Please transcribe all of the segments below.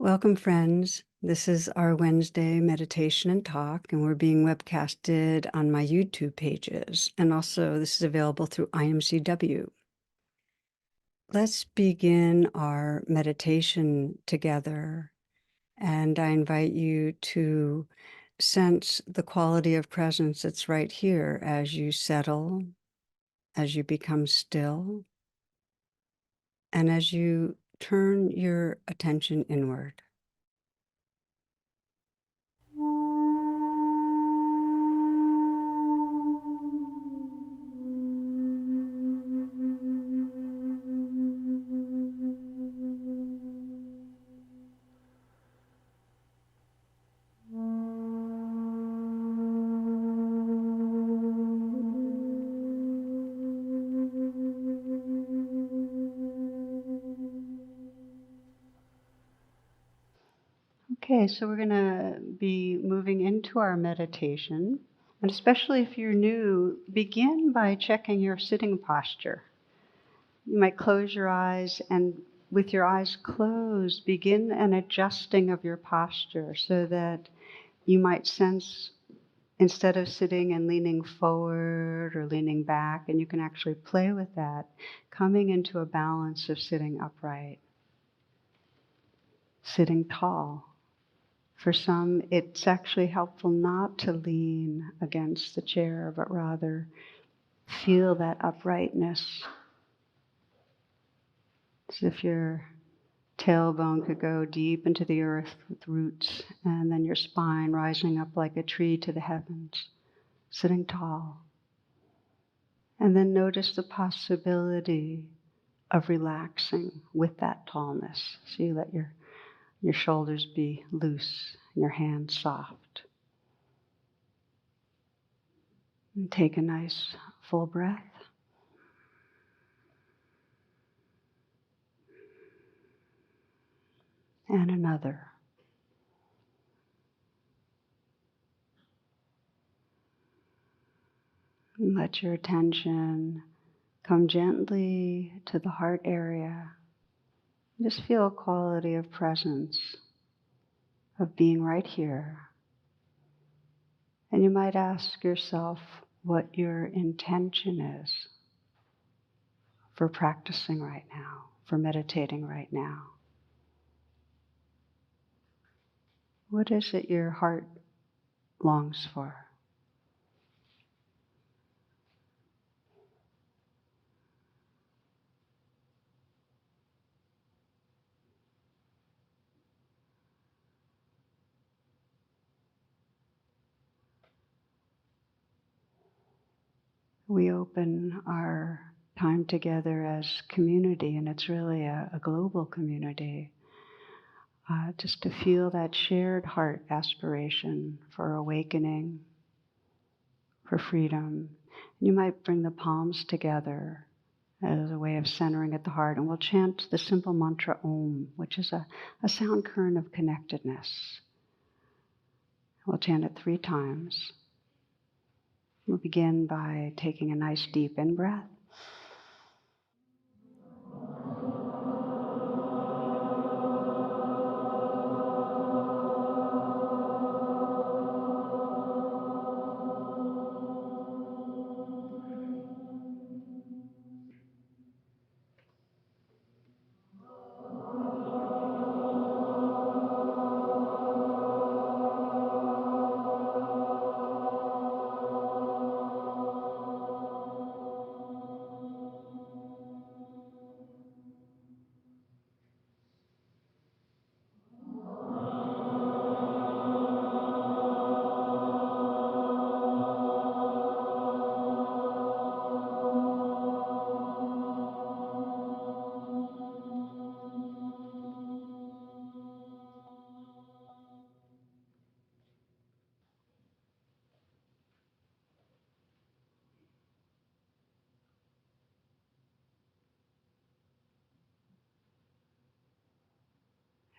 Welcome, friends. This is our Wednesday meditation and talk, and we're being webcasted on my YouTube pages. And also, this is available through IMCW. Let's begin our meditation together. And I invite you to sense the quality of presence that's right here as you settle, as you become still, and as you turn your attention inward. Okay, so we're going to be moving into our meditation. And especially if you're new, begin by checking your sitting posture. You might close your eyes, and with your eyes closed, begin an adjusting of your posture so that you might sense, instead of sitting and leaning forward or leaning back, and you can actually play with that, coming into a balance of sitting upright, sitting tall. For some, it's actually helpful not to lean against the chair, but rather feel that uprightness. As if your tailbone could go deep into the earth with roots, and then your spine rising up like a tree to the heavens, sitting tall. And then notice the possibility of relaxing with that tallness. So you let your shoulders be loose, and your hands soft. And take a nice full breath. And another. And let your attention come gently to the heart area. Just feel a quality of presence, of being right here. And you might ask yourself what your intention is for practicing right now, for meditating right now. What is it your heart longs for? We open our time together as community, and it's really a global community. Just to feel that shared heart aspiration for awakening, for freedom. You might bring the palms together as a way of centering at the heart, and we'll chant the simple mantra Om, which is a sound current of connectedness. We'll chant it 3 times. We'll begin by taking a nice deep in-breath.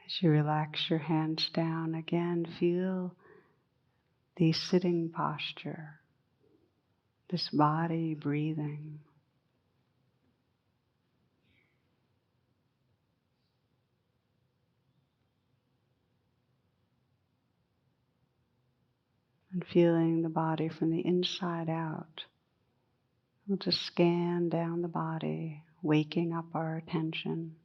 As you relax your hands down again, feel the sitting posture, this body breathing. and feeling the body from the inside out. We'll just scan down the body, waking up our attention.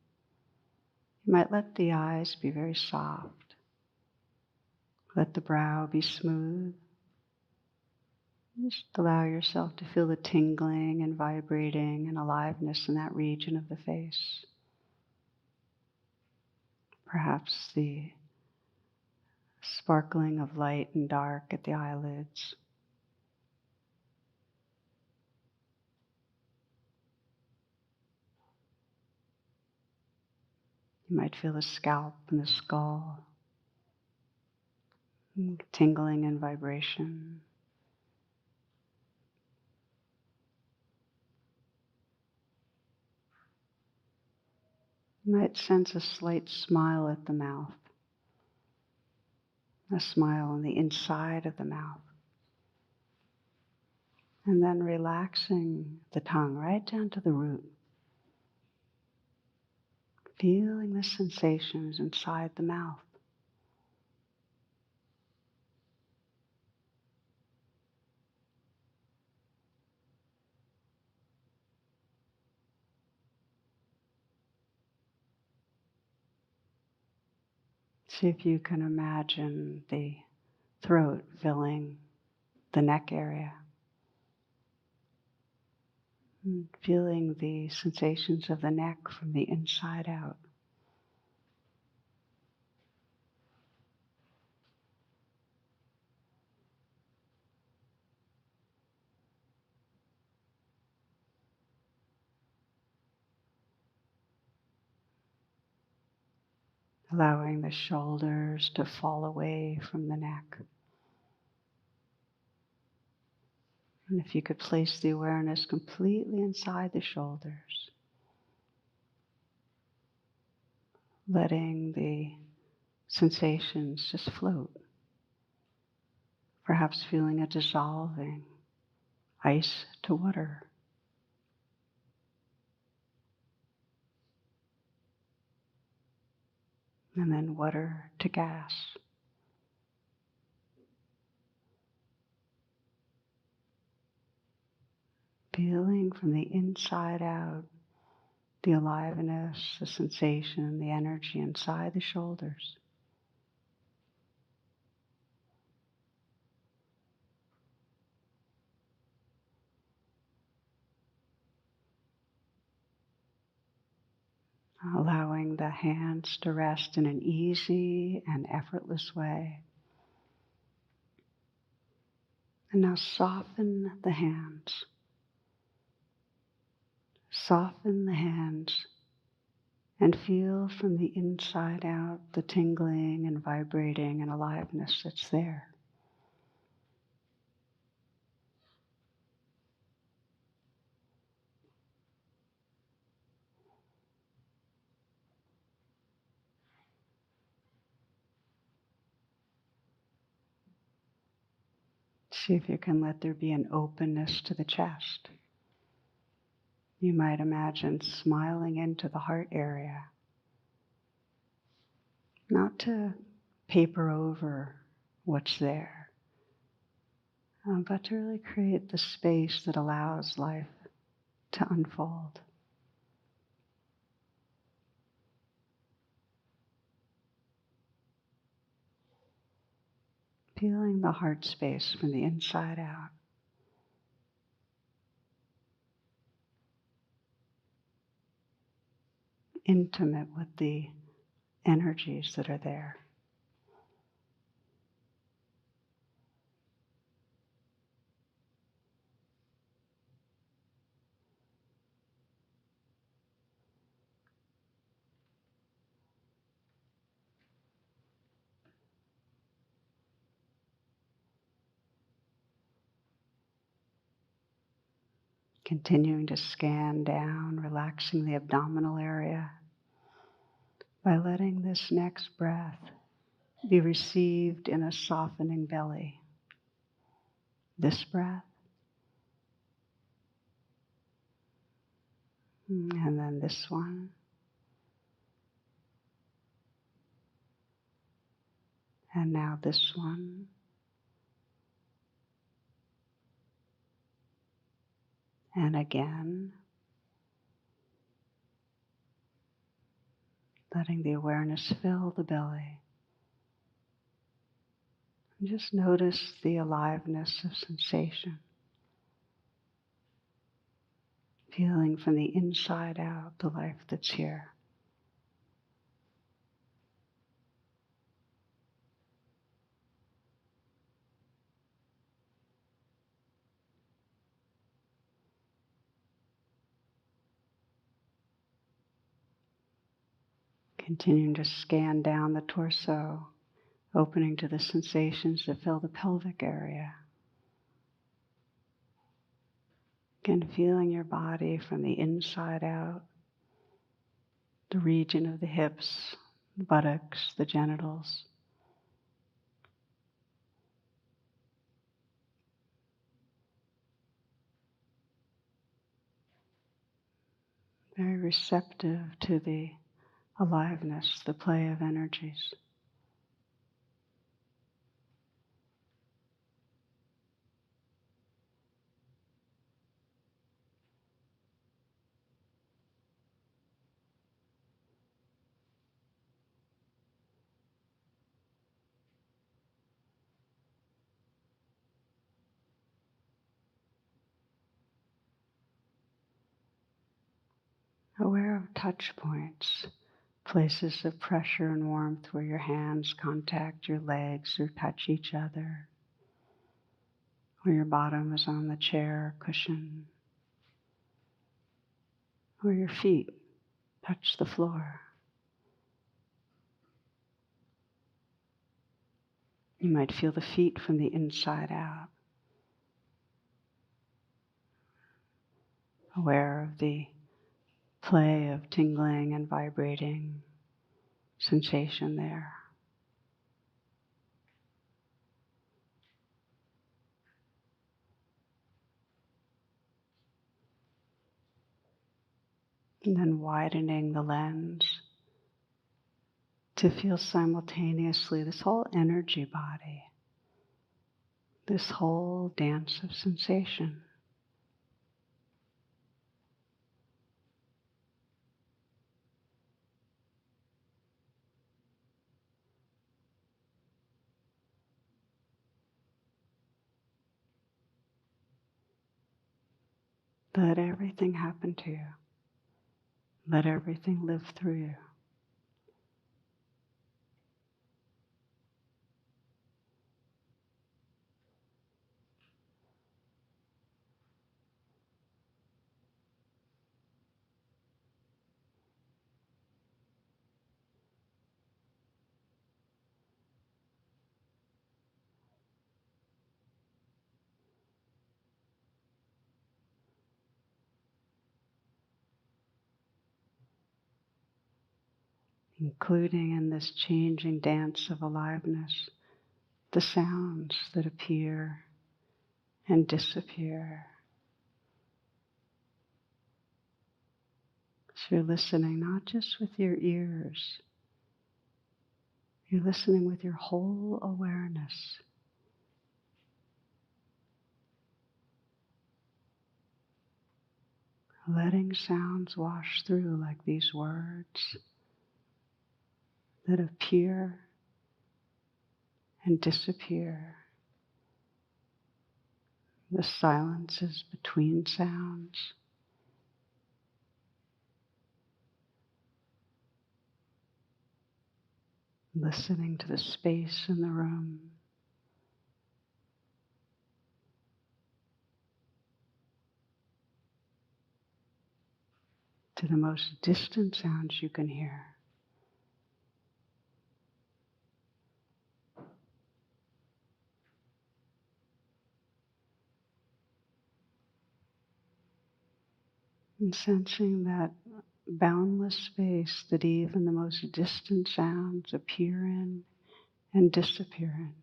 You might let the eyes be very soft. Let the brow be smooth. Just allow yourself to feel the tingling and vibrating and aliveness in that region of the face. Perhaps the sparkling of light and dark at the eyelids. You might feel the scalp and the skull, tingling and vibration. You might sense a slight smile at the mouth, a smile on the inside of the mouth. And then relaxing the tongue right down to the root. Feeling the sensations inside the mouth. See if you can imagine the throat filling the neck area. And feeling the sensations of the neck from the inside out. Allowing the shoulders to fall away from the neck. And if you could place the awareness completely inside the shoulders, letting the sensations just float. Perhaps feeling a dissolving, ice to water. And then water to gas. Feeling from the inside out the aliveness, the sensation, the energy inside the shoulders. Allowing the hands to rest in an easy and effortless way. And now soften the hands. Soften the hands and feel from the inside out the tingling and vibrating and aliveness that's there. See if you can let there be an openness to the chest. You might imagine smiling into the heart area. Not to paper over what's there, but to really create the space that allows life to unfold. Feeling the heart space from the inside out. Intimate with the energies that are there. Continuing to scan down, relaxing the abdominal area by letting this next breath be received in a softening belly. This breath, and then this one, and now this one, and again, letting the awareness fill the belly. And just notice the aliveness of sensation, feeling from the inside out the life that's here. Continuing to scan down the torso, opening to the sensations that fill the pelvic area. Again, feeling your body from the inside out, the region of the hips, the buttocks, the genitals. Very receptive to the aliveness, the play of energies. Aware of touch points, places of pressure and warmth where your hands contact your legs or touch each other, where your bottom is on the chair or cushion, where your feet touch the floor. You might feel the feet from the inside out, aware of the play of tingling and vibrating sensation there. And then widening the lens to feel simultaneously this whole energy body, this whole dance of sensation. Let everything happen to you. Let everything live through you. Including in this changing dance of aliveness, the sounds that appear and disappear. So you're listening not just with your ears, you're listening with your whole awareness. Letting sounds wash through like these words that appear and disappear. The silences between sounds. Listening to the space in the room. To the most distant sounds you can hear. And sensing that boundless space that even the most distant sounds appear in and disappear in.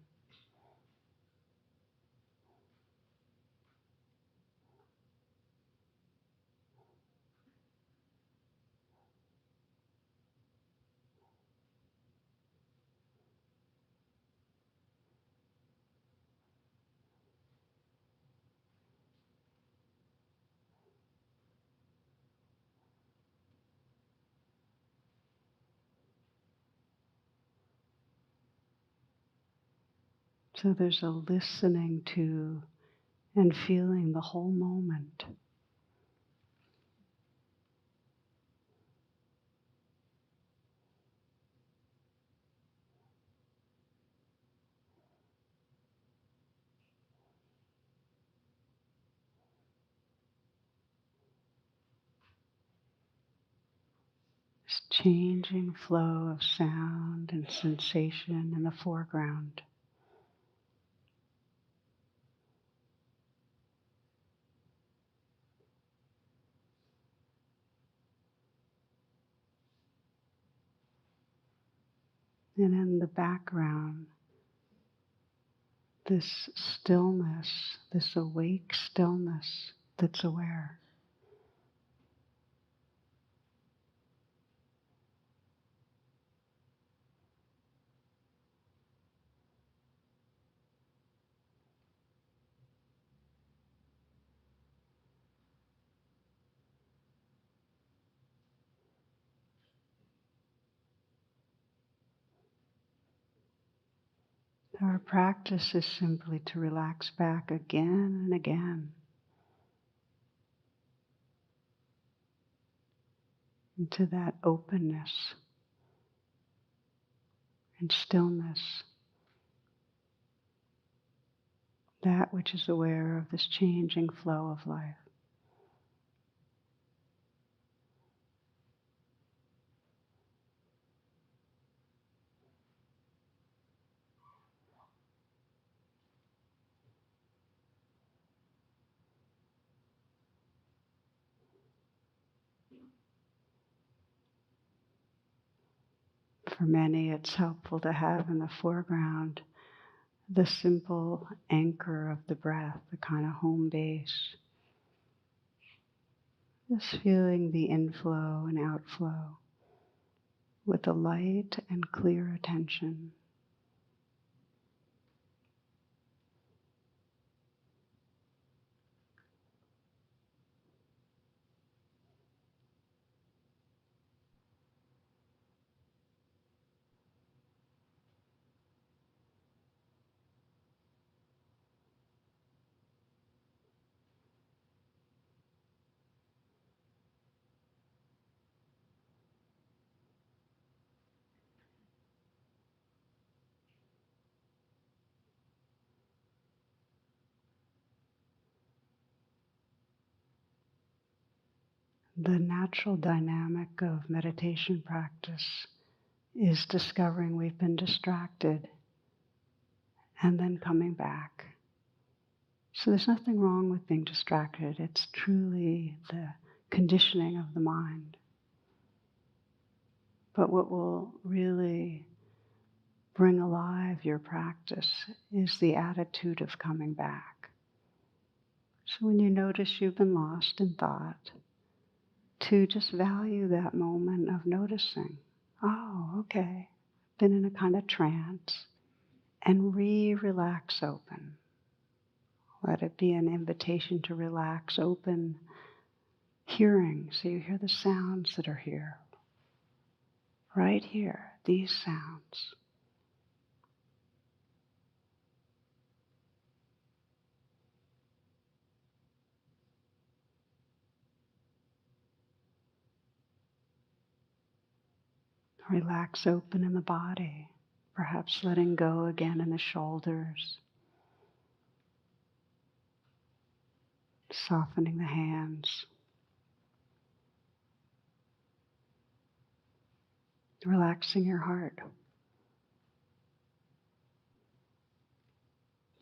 So there's a listening to and feeling the whole moment. This changing flow of sound and sensation in the foreground. And in the background, this stillness, this awake stillness that's aware. Our practice is simply to relax back again and again into that openness and stillness, that which is aware of this changing flow of life. For many, it's helpful to have in the foreground the simple anchor of the breath, the kind of home base. Just feeling the inflow and outflow with a light and clear attention. The natural dynamic of meditation practice is discovering we've been distracted and then coming back. So there's nothing wrong with being distracted. It's truly the conditioning of the mind. But what will really bring alive your practice is the attitude of coming back. So when you notice you've been lost in thought, to just value that moment of noticing. Oh, okay, been in a kind of trance, and relax open. Let it be an invitation to relax open hearing, so you hear the sounds that are here, right here, these sounds. Relax open in the body, perhaps letting go again in the shoulders, softening the hands, relaxing your heart.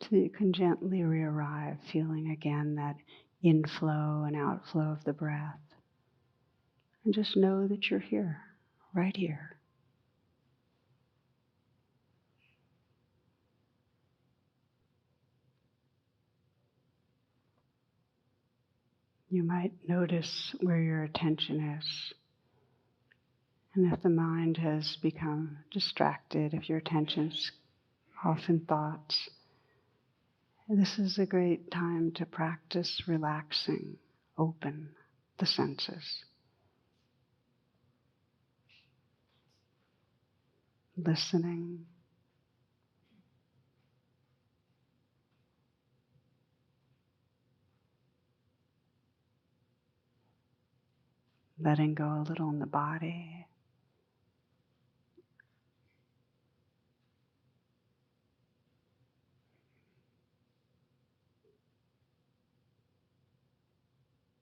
So you can gently re-arrive, feeling again that inflow and outflow of the breath. And just know that you're here, right here. You might notice where your attention is. And if the mind has become distracted, if your attention's off in thoughts, this is a great time to practice relaxing, open the senses, listening, letting go a little in the body.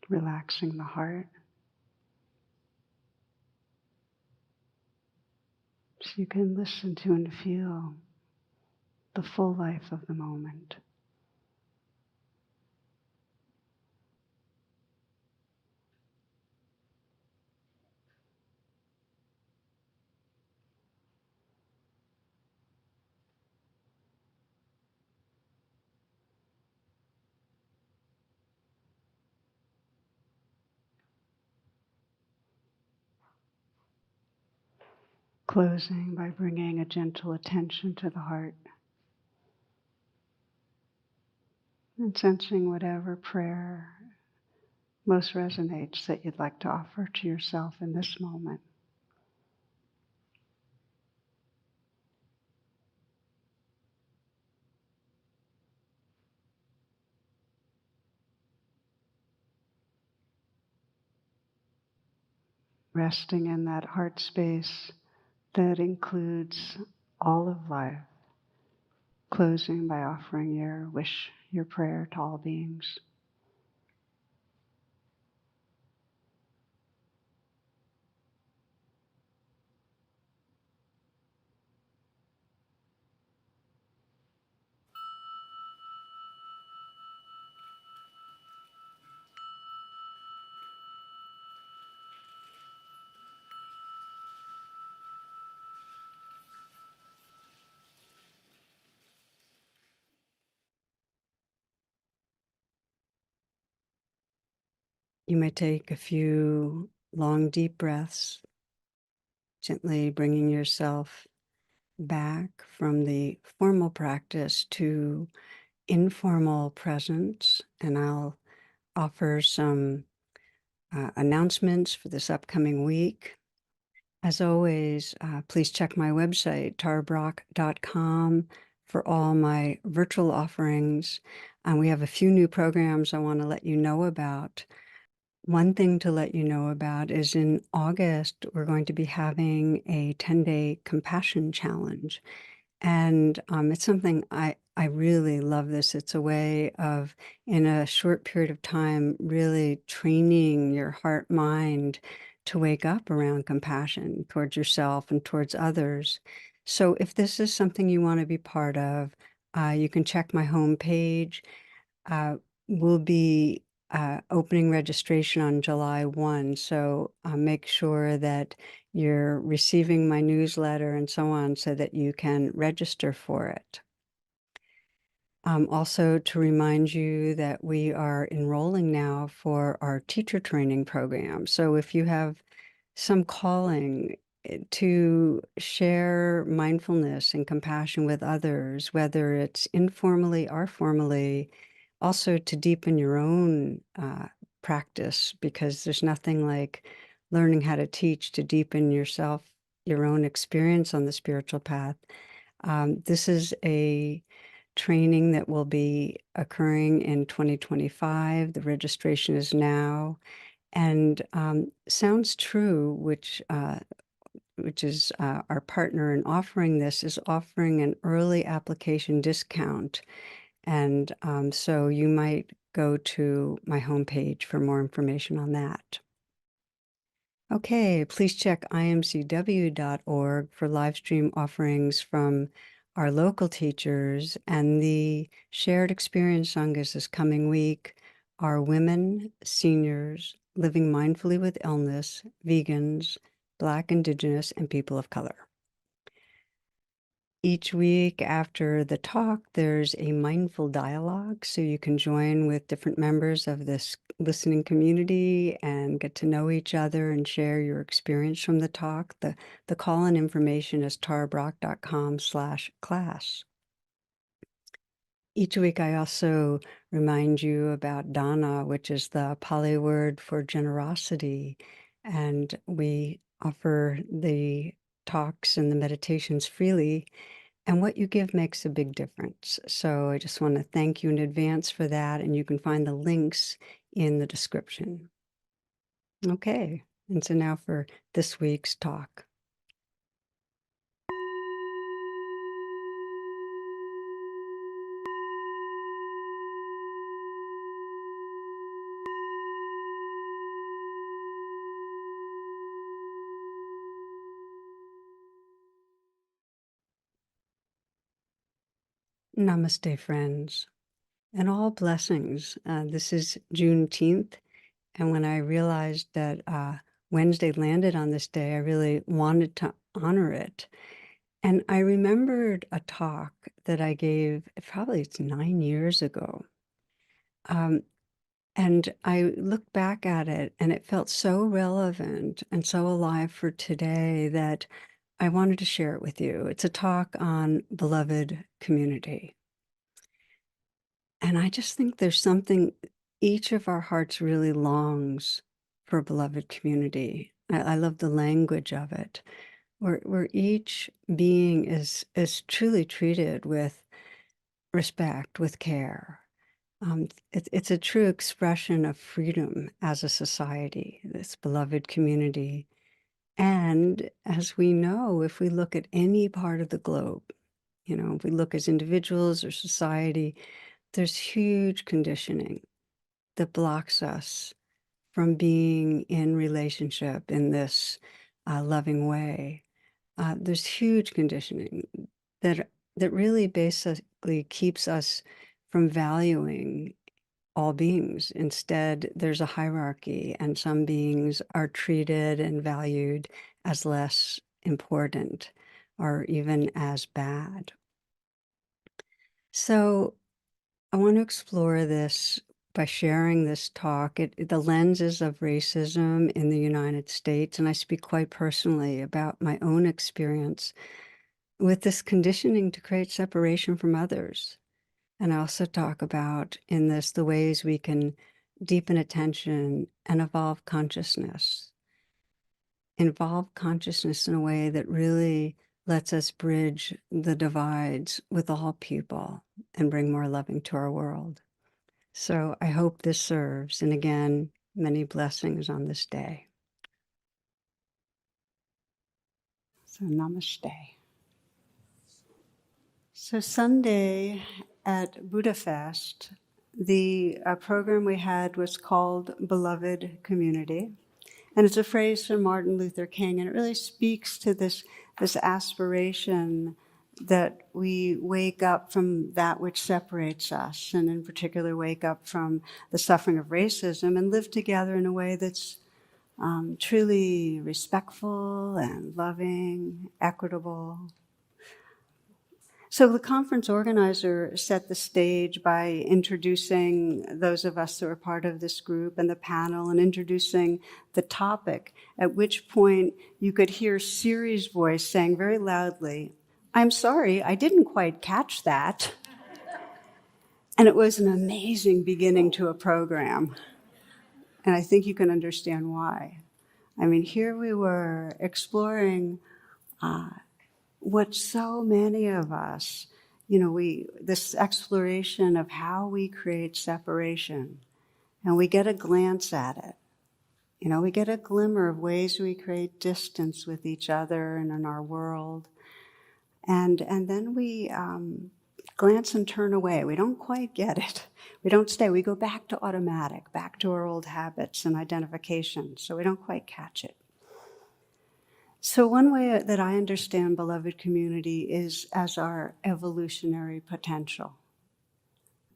Relaxing the heart so you can listen to and feel the full life of the moment. Closing by bringing a gentle attention to the heart and sensing whatever prayer most resonates that you'd like to offer to yourself in this moment. Resting in that heart space that includes all of life. Closing by offering your wish, your prayer to all beings. You may take a few long, deep breaths, gently bringing yourself back from the formal practice to informal presence. And I'll offer some announcements for this upcoming week. As always, please check my website, tarabrach.com, for all my virtual offerings. And we have a few new programs I want to let you know about. One thing to let you know about is in August, we're going to be having a 10-day compassion challenge. And it's something I really love this. It's a way of, in a short period of time, really training your heart mind to wake up around compassion towards yourself and towards others. So if this is something you want to be part of, you can check my homepage. We'll be opening registration on July 1, so make sure that you're receiving my newsletter and so on so that you can register for it. Also to remind you that we are enrolling now for our teacher training program. So if you have some calling to share mindfulness and compassion with others, whether it's informally or formally, also to deepen your own practice, because there's nothing like learning how to teach to deepen yourself, your own experience on the spiritual path. This is a training that will be occurring in 2025. The registration is now. And Sounds True, which is our partner in offering this, is offering an early application discount. And so you might go to my homepage for more information on that. Okay, please check imcw.org for live stream offerings from our local teachers, and the shared experience sanghas this coming week are women, seniors, living mindfully with illness, vegans, Black, Indigenous, and people of color. Each week after the talk, there's a mindful dialogue, so you can join with different members of this listening community and get to know each other and share your experience from the talk. The call-in information is tarabrach.com/class. Each week, I also remind you about dana, which is the Pali word for generosity, and we offer the talks and the meditations freely. And what you give makes a big difference. So I just want to thank you in advance for that. And you can find the links in the description. Okay. And so now for this week's talk. Namaste, friends, and all blessings. This is Juneteenth, and when I realized that Wednesday landed on this day, I really wanted to honor it. And I remembered a talk that I gave, probably it's 9 years ago. And I looked back at it, and it felt so relevant and so alive for today that I wanted to share it with you. It's a talk on beloved community. And I just think there's something, each of our hearts really longs for beloved community. I love the language of it, where each being is truly treated with respect, with care. It's a true expression of freedom as a society, this beloved community. And as we know, if we look at any part of the globe, if we look as individuals or society, there's huge conditioning that blocks us from being in relationship in this loving way. There's huge conditioning that really basically keeps us from valuing all beings. Instead, there's a hierarchy, and some beings are treated and valued as less important or even as bad. So I want to explore this by sharing this talk, the lenses of racism in the United States, and I speak quite personally about my own experience with this conditioning to create separation from others. And I also talk about in this the ways we can deepen attention and evolve consciousness in a way that really lets us bridge the divides with all people and bring more loving to our world. So I hope this serves. And again, many blessings on this day. So namaste. So Sunday at Buddha Fest, the program we had was called Beloved Community. And it's a phrase from Martin Luther King, and it really speaks to this aspiration that we wake up from that which separates us, and in particular wake up from the suffering of racism and live together in a way that's truly respectful and loving, equitable. So the conference organizer set the stage by introducing those of us who are part of this group and the panel and introducing the topic, at which point you could hear Siri's voice saying very loudly, "I'm sorry, I didn't quite catch that." And it was an amazing beginning to a program. And I think you can understand why. I mean, here we were exploring what so many of us, this exploration of how we create separation, and we get a glance at it. We get a glimmer of ways we create distance with each other and in our world. And then we glance and turn away. We don't quite get it. We don't stay. We go back to automatic, back to our old habits and identifications, so we don't quite catch it. So one way that I understand beloved community is as our evolutionary potential,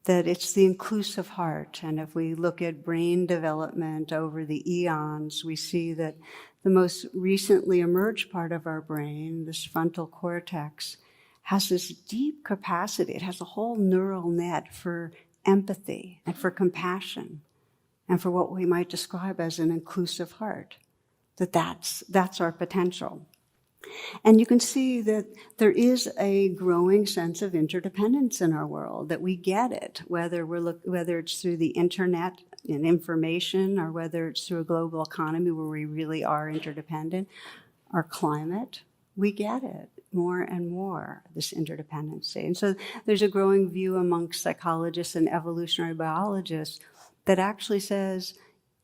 that it's the inclusive heart. And if we look at brain development over the eons, we see that the most recently emerged part of our brain, this frontal cortex, has this deep capacity. It has a whole neural net for empathy and for compassion and for what we might describe as an inclusive heart. That's our potential. And you can see that there is a growing sense of interdependence in our world, that we get it, whether it's through the internet and information, or whether it's through a global economy where we really are interdependent, our climate, we get it more and more, this interdependency. And so there's a growing view amongst psychologists and evolutionary biologists that actually says,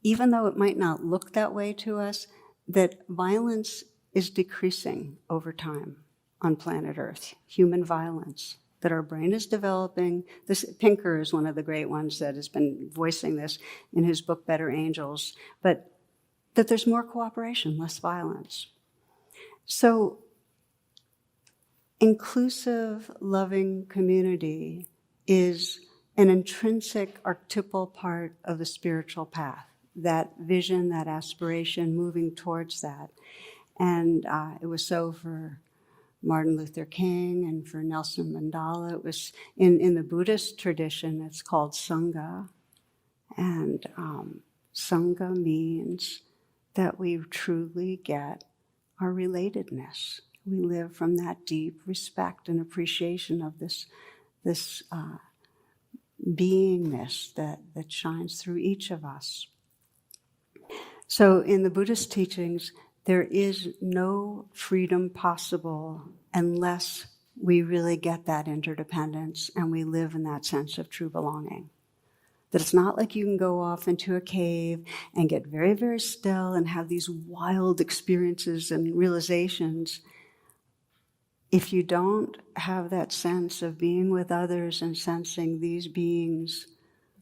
even though it might not look that way to us, that violence is decreasing over time on planet Earth, human violence, that our brain is developing. This Pinker is one of the great ones that has been voicing this in his book, Better Angels, but that there's more cooperation, less violence. So inclusive, loving community is an intrinsic archetypal part of the spiritual path, that vision, that aspiration, moving towards that. And it was so for Martin Luther King and for Nelson Mandela. It was in the Buddhist tradition, it's called Sangha. And Sangha means that we truly get our relatedness. We live from that deep respect and appreciation of this beingness that shines through each of us. So in the Buddhist teachings, there is no freedom possible unless we really get that interdependence and we live in that sense of true belonging. That it's not like you can go off into a cave and get very, very still and have these wild experiences and realizations if you don't have that sense of being with others and sensing these beings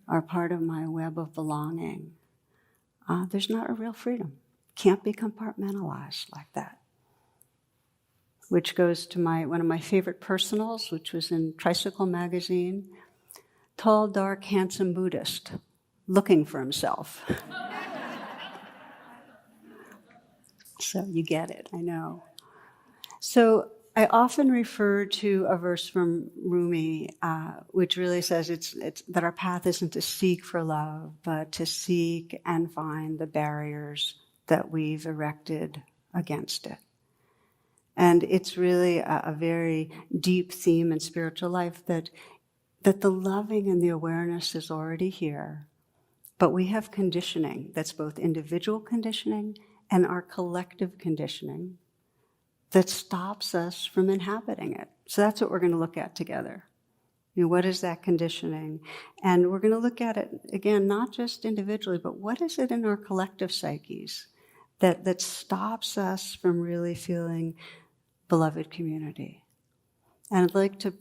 are part of my web of belonging. There's not a real freedom. Can't be compartmentalized like that. Which goes to one of my favorite personals, which was in Tricycle magazine. Tall, dark, handsome Buddhist, looking for himself. So you get it, I know. So I often refer to a verse from Rumi, which really says it's that our path isn't to seek for love, but to seek and find the barriers that we've erected against it. And it's really a very deep theme in spiritual life that the loving and the awareness is already here, but we have conditioning that's both individual conditioning and our collective conditioning that stops us from inhabiting it. So that's what we're going to look at together. What is that conditioning? And we're going to look at it, again, not just individually, but what is it in our collective psyches that stops us from really feeling beloved community? And I'd like to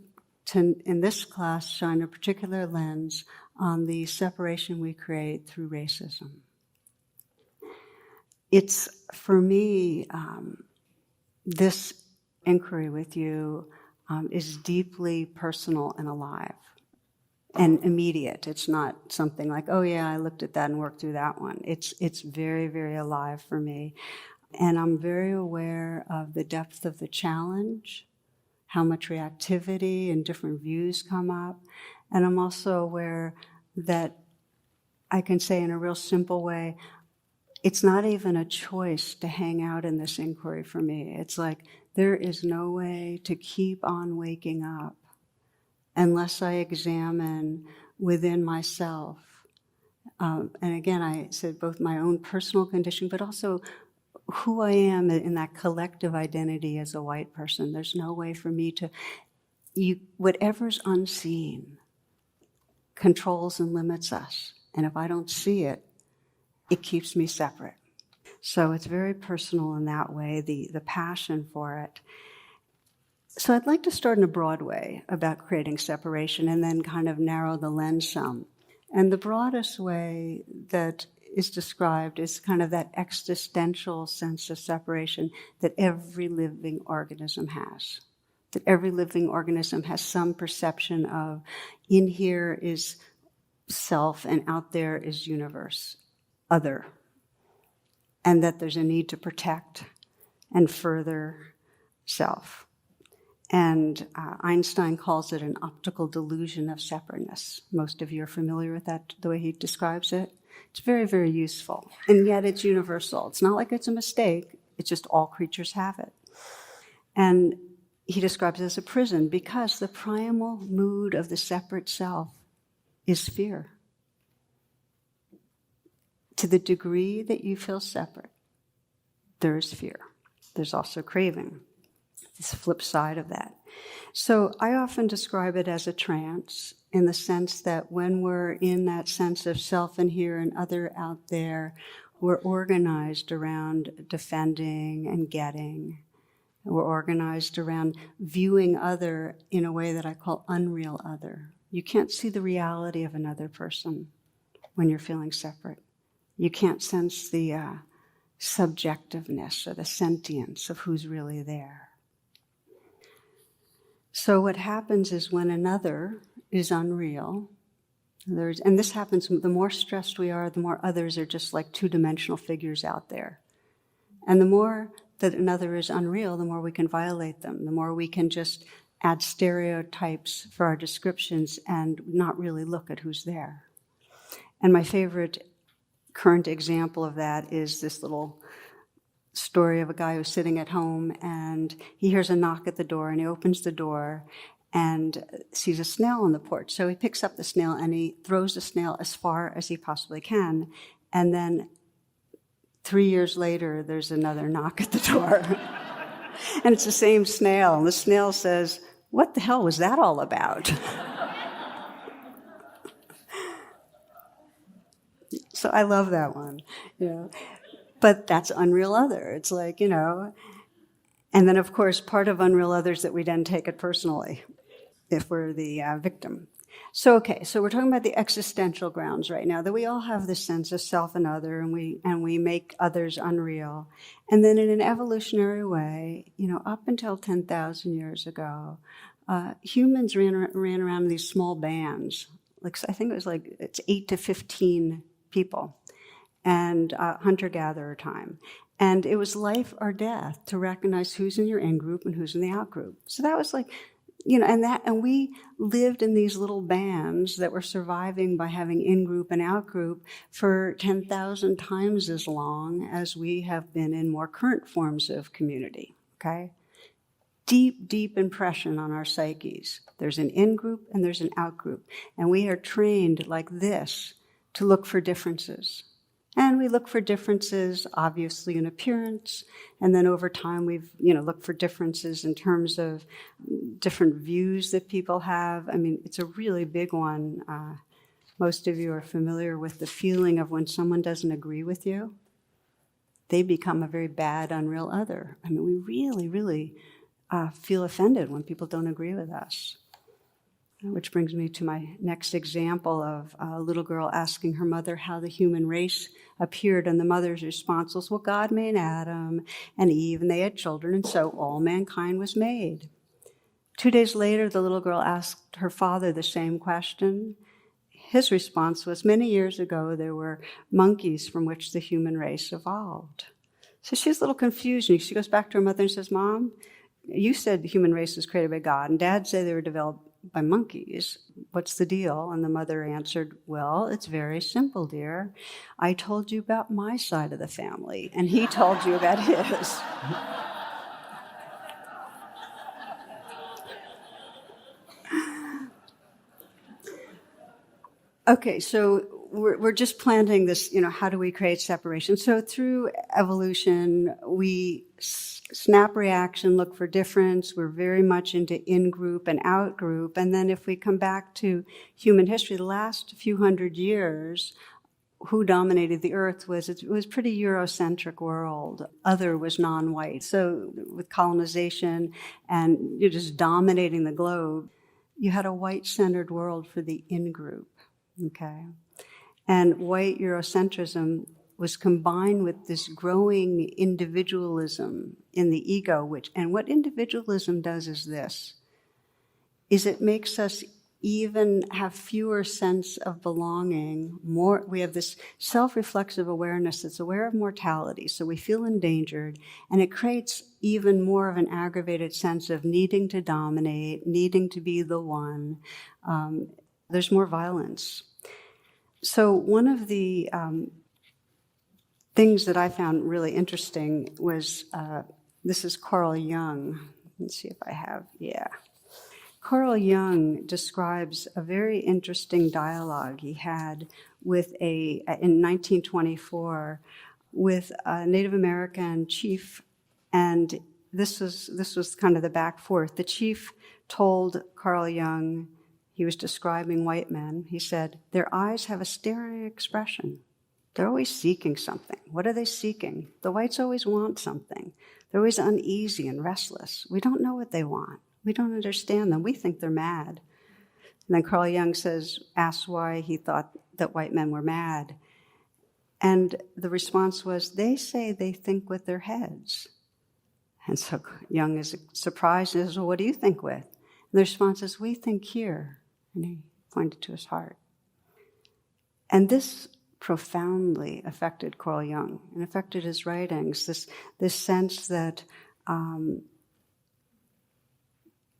in this class, shine a particular lens on the separation we create through racism. It's, for me, this inquiry with you is deeply personal and alive and immediate. It's not something like, oh yeah, I looked at that and worked through that one. It's very, very alive for me. And I'm very aware of the depth of the challenge, how much reactivity and different views come up. And I'm also aware that I can say in a real simple way, it's not even a choice to hang out in this inquiry for me. It's like there is no way to keep on waking up unless I examine within myself. And again, I said both my own personal condition, but also who I am in that collective identity as a white person. There's no way for me to, whatever's unseen controls and limits us. And if I don't see it, it keeps me separate. So it's very personal in that way, the passion for it. So I'd like to start in a broad way about creating separation and then kind of narrow the lens some. And the broadest way that is described is kind of that existential sense of separation that every living organism has. That every living organism has some perception of in here is self and out there is universe, other. And that there's a need to protect and further self. And Einstein calls it an optical delusion of separateness. Most of you are familiar with that, the way he describes it. It's very, very useful. And yet it's universal. It's not like it's a mistake. It's just all creatures have it. And he describes it as a prison because the primal mood of the separate self is fear. To the degree that you feel separate, there is fear. There's also craving. This flip side of that. So I often describe it as a trance in the sense that when we're in that sense of self in here and other out there, We're organized around defending and getting. We're organized around viewing other in a way that I call unreal other. You can't see the reality of another person when you're feeling separate. You can't sense the subjectiveness or the sentience of who's really there. So what happens is when another is unreal, and this happens, the more stressed we are, the more others are just like two-dimensional figures out there. And the more that another is unreal, the more we can violate them, the more we can just add stereotypes for our descriptions and not really look at who's there. And my favorite current example of that is this little story of a guy who's sitting at home and he hears a knock at the door and he opens the door and sees a snail on the porch. So he picks up the snail and he throws the snail as far as he possibly can. And then 3 years later, there's another knock at the door. And it's the same snail. And the snail says, "What the hell was that all about?" So I love that one, But that's unreal other. It's like, And then, of course, part of unreal other is that we then take it personally if we're the victim. So we're talking about the existential grounds right now, that we all have this sense of self and other, and we make others unreal. And then in an evolutionary way, up until 10,000 years ago, humans ran around in these small bands. I think it's 8 to 15 people, and hunter-gatherer time. And it was life or death to recognize who's in your in-group and who's in the out-group. So that was and we lived in these little bands that were surviving by having in-group and out-group for 10,000 times as long as we have been in more current forms of community, okay? Deep, deep impression on our psyches. There's an in-group and there's an out-group. And we are trained like this to look for differences. And we look for differences, obviously, in appearance. And then over time, we've, looked for differences in terms of different views that people have. I mean, it's a really big one. Most of you are familiar with the feeling of when someone doesn't agree with you, they become a very bad, unreal other. I mean, we really, really feel offended when people don't agree with us. Which brings me to my next example of a little girl asking her mother how the human race appeared, and the mother's response was, well, God made Adam and Eve, and they had children, and so all mankind was made. 2 days later, the little girl asked her father the same question. His response was, many years ago, there were monkeys from which the human race evolved. So she's a little confused, and she goes back to her mother and says, Mom, you said the human race was created by God, and Dad said they were developed by monkeys. What's the deal? And the mother answered, well, it's very simple, dear. I told you about my side of the family, and he told you about his. Okay, so we're just planting this, how do we create separation? So through evolution, we snap reaction, look for difference. We're very much into in-group and out-group. And then if we come back to human history, the last few hundred years, who dominated the earth it was pretty Eurocentric world. Other was non-white. So with colonization and just dominating the globe, you had a white-centered world for the in-group. Okay, and white Eurocentrism was combined with this growing individualism in the ego, and what individualism does is this, is it makes us even have fewer sense of belonging, we have this self-reflexive awareness that's aware of mortality, so we feel endangered, and it creates even more of an aggravated sense of needing to dominate, needing to be the one. There's more violence. So one of the things that I found really interesting was, this is Carl Jung. Let's see if I have, Carl Jung describes a very interesting dialogue he had with in 1924 with a Native American chief, and this was kind of the back forth. The chief told Carl Jung, he was describing white men, he said, their eyes have a staring expression. They're always seeking something. What are they seeking? The whites always want something. They're always uneasy and restless. We don't know what they want. We don't understand them. We think they're mad. And then Carl Jung asks why he thought that white men were mad. And the response was, they say they think with their heads. And so Jung is surprised and says, well, what do you think with? And the response is, we think here. And he pointed to his heart. And this profoundly affected Carl Jung and affected his writings, this sense that,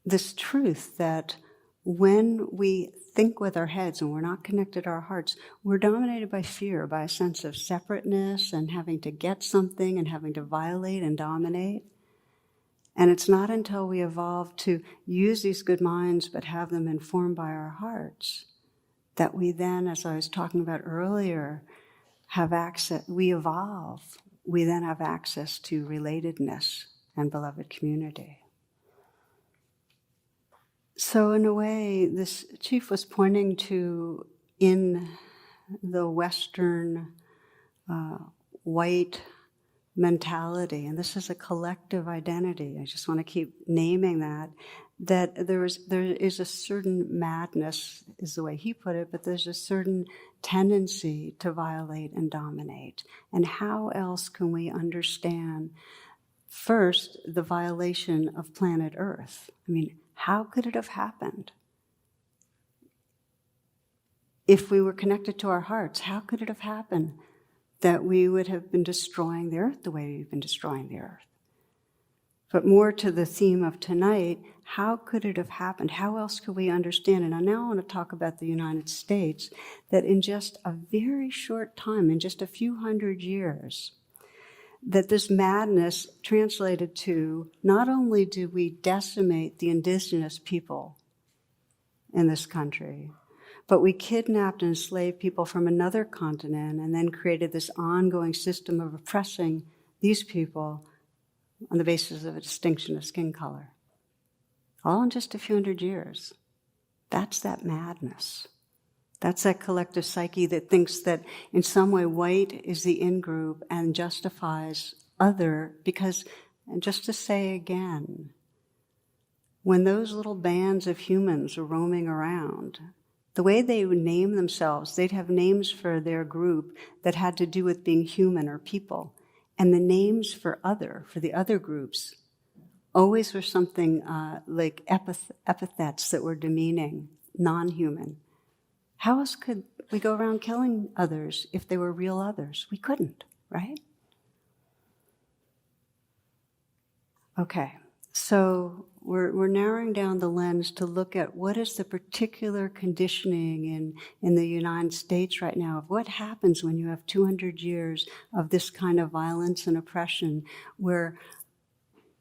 this truth that when we think with our heads and we're not connected to our hearts, we're dominated by fear, by a sense of separateness and having to get something and having to violate and dominate. And it's not until we evolve to use these good minds but have them informed by our hearts that we then, as I was talking about earlier, have access, we evolve. We then have access to relatedness and beloved community. So in a way, this chief was pointing to, in the Western white mentality, and this is a collective identity, I just want to keep naming that there is a certain madness, is the way he put it, but there's a certain tendency to violate and dominate. And how else can we understand, first, the violation of planet Earth? I mean, how could it have happened? If we were connected to our hearts, how could it have happened that we would have been destroying the earth the way we've been destroying the earth? But more to the theme of tonight, how could it have happened? How else could we understand? And I now want to talk about the United States, that in just a very short time, in just a few hundred years, that this madness translated to, not only did we decimate the indigenous people in this country, but we kidnapped and enslaved people from another continent and then created this ongoing system of oppressing these people on the basis of a distinction of skin color. All in just a few hundred years. That's that madness. That's that collective psyche that thinks that in some way white is the in-group and justifies other, because, and just to say again, when those little bands of humans are roaming around, the way they would name themselves, they'd have names for their group that had to do with being human or people. And the names for the other groups, always were something like epithets that were demeaning, non-human. How else could we go around killing others if they were real others? We couldn't, right? Okay, so we're narrowing down the lens to look at what is the particular conditioning in the United States right now of what happens when you have 200 years of this kind of violence and oppression where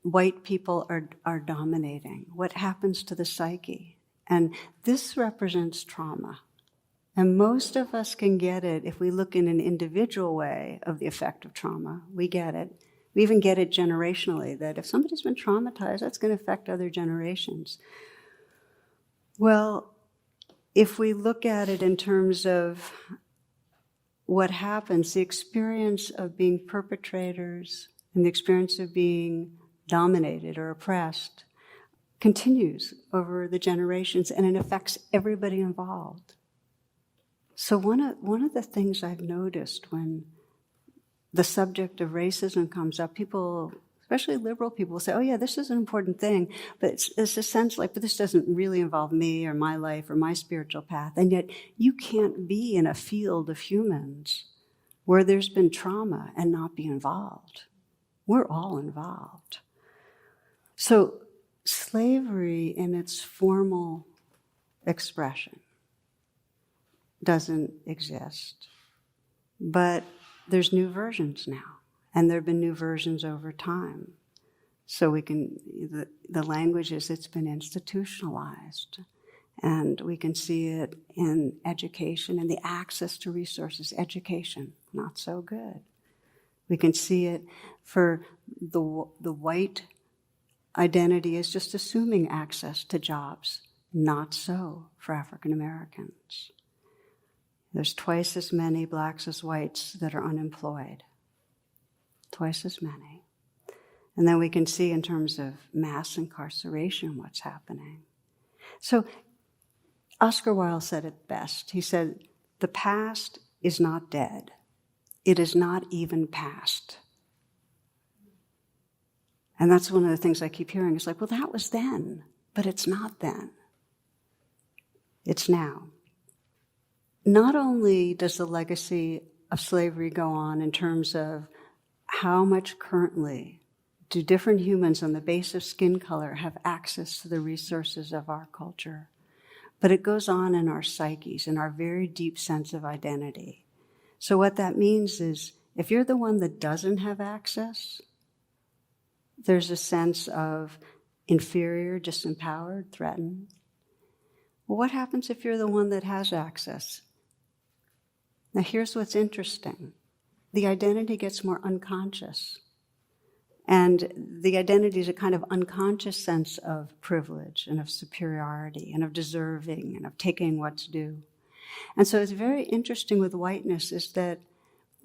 white people are dominating. What happens to the psyche? And this represents trauma. And most of us can get it if we look in an individual way of the effect of trauma. We get it. We even get it generationally, that if somebody's been traumatized, that's going to affect other generations. Well, if we look at it in terms of what happens, the experience of being perpetrators and the experience of being dominated or oppressed continues over the generations, and it affects everybody involved. So one of the things I've noticed when the subject of racism comes up, people, especially liberal people, will say, oh yeah, this is an important thing, but it's a sense like, but this doesn't really involve me or my life or my spiritual path. And yet you can't be in a field of humans where there's been trauma and not be involved. We're all involved. So slavery in its formal expression doesn't exist, but there's new versions now, and there have been new versions over time. So we can, the language is, it's been institutionalized, and we can see it in education and the access to resources. Education, not so good. We can see it for the white identity is just assuming access to jobs, not so for African Americans. There's twice as many blacks as whites that are unemployed. Twice as many. And then we can see in terms of mass incarceration what's happening. So Oscar Wilde said it best. He said, "The past is not dead. It is not even past." And that's one of the things I keep hearing. It's like, well, that was then, but it's not then. It's now. Not only does the legacy of slavery go on in terms of how much currently do different humans on the basis of skin color have access to the resources of our culture, but it goes on in our psyches, in our very deep sense of identity. So what that means is, if you're the one that doesn't have access, there's a sense of inferior, disempowered, threatened. Well, what happens if you're the one that has access? Now, here's what's interesting. The identity gets more unconscious. And the identity is a kind of unconscious sense of privilege and of superiority and of deserving and of taking what's due. And so it's very interesting with whiteness is that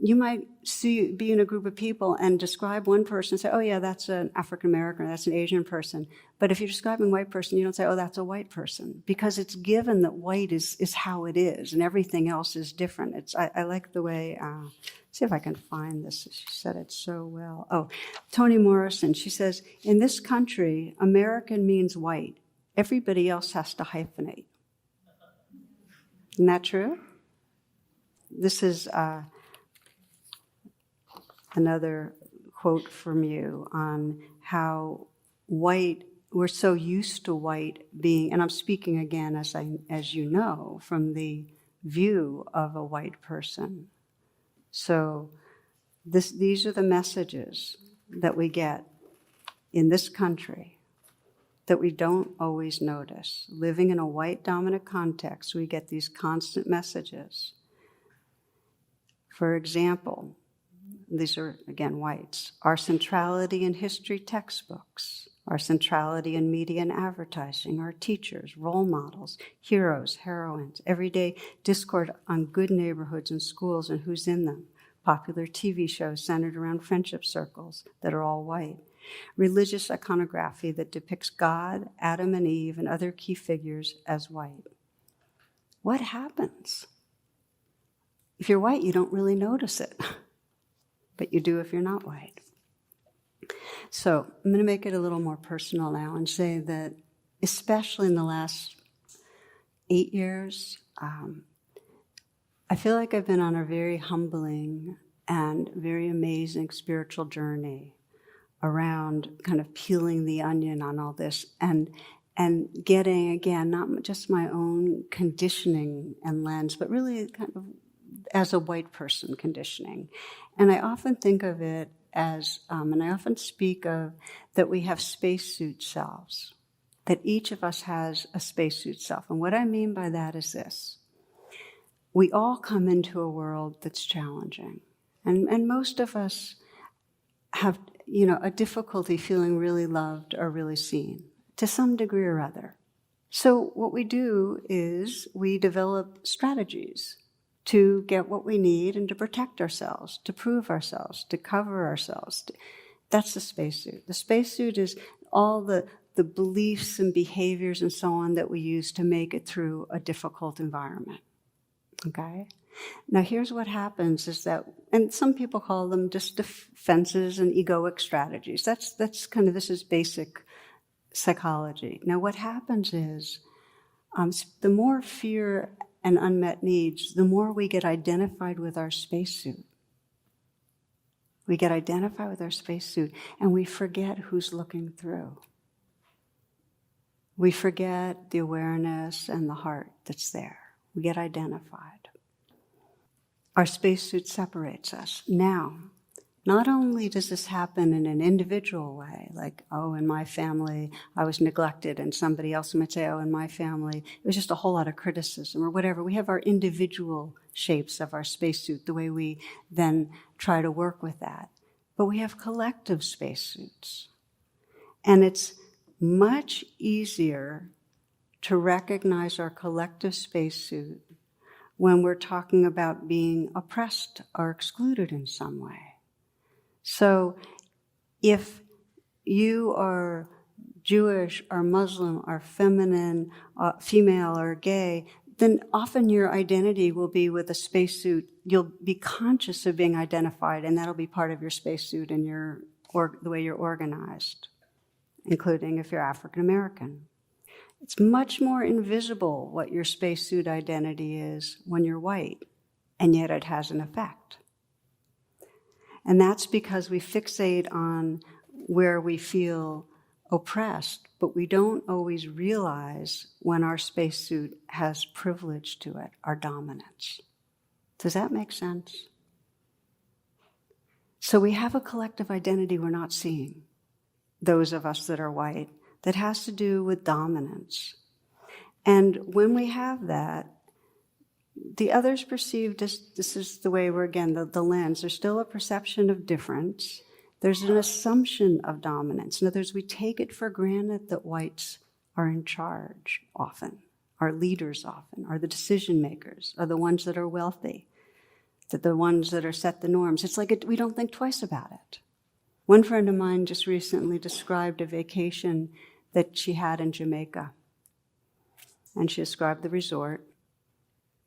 you might be in a group of people and describe one person and say, oh yeah, that's an African American, or that's an Asian person. But if you're describing a white person, you don't say, oh, that's a white person, because it's given that white is how it is and everything else is different. I like the way, see if I can find this. She said it so well. Oh, Toni Morrison, she says, in this country, American means white. Everybody else has to hyphenate. Isn't that true? This is another quote from you on how white, we're so used to white being, and I'm speaking again, as you know, from the view of a white person. So these are the messages that we get in this country that we don't always notice. Living in a white dominant context, we get these constant messages. For example, these are, again, whites. Our centrality in history textbooks, our centrality in media and advertising, our teachers, role models, heroes, heroines, everyday discourse on good neighborhoods and schools and who's in them, popular TV shows centered around friendship circles that are all white, religious iconography that depicts God, Adam and Eve, and other key figures as white. What happens? If you're white, you don't really notice it. But you do if you're not white. So I'm going to make it a little more personal now and say that, especially in the last 8 years, I feel like I've been on a very humbling and very amazing spiritual journey around kind of peeling the onion on all this and getting, again, not just my own conditioning and lens, but really kind of as a white person conditioning. And I often think of it as, and I often speak of, that we have spacesuit selves, that each of us has a spacesuit self. And what I mean by that is this. We all come into a world that's challenging. And most of us have, a difficulty feeling really loved or really seen, to some degree or other. So what we do is we develop strategies to get what we need and to protect ourselves, to prove ourselves, to cover ourselves. That's the spacesuit. The spacesuit is all the beliefs and behaviors and so on that we use to make it through a difficult environment. Okay? Now here's what happens is that, and some people call them just defenses and egoic strategies. That's kind of, this is basic psychology. Now what happens is, the more fear and unmet needs, the more we get identified with our spacesuit. We get identified with our spacesuit, and we forget who's looking through. We forget the awareness and the heart that's there. We get identified. Our spacesuit separates us. Now, not only does this happen in an individual way, like, oh, in my family, I was neglected, and somebody else might say, oh, in my family, it was just a whole lot of criticism or whatever. We have our individual shapes of our spacesuit, the way we then try to work with that. But we have collective spacesuits. And it's much easier to recognize our collective spacesuit when we're talking about being oppressed or excluded in some way. So if you are Jewish or Muslim or feminine, female or gay, then often your identity will be with a spacesuit. You'll be conscious of being identified, and that'll be part of your spacesuit and the way you're organized, including if you're African American. It's much more invisible what your spacesuit identity is when you're white, and yet it has an effect. And that's because we fixate on where we feel oppressed, but we don't always realize when our spacesuit has privilege to it, our dominance. Does that make sense? So we have a collective identity we're not seeing, those of us that are white, that has to do with dominance. And when we have that, the others perceive this is the way we're, again, the lens. There's still a perception of difference. There's an assumption of dominance. In other words, we take it for granted that whites are in charge often, are leaders often, are the decision makers, are the ones that are wealthy, that the ones that are set the norms. It's like we don't think twice about it. One friend of mine just recently described a vacation that she had in Jamaica. And she described the resort.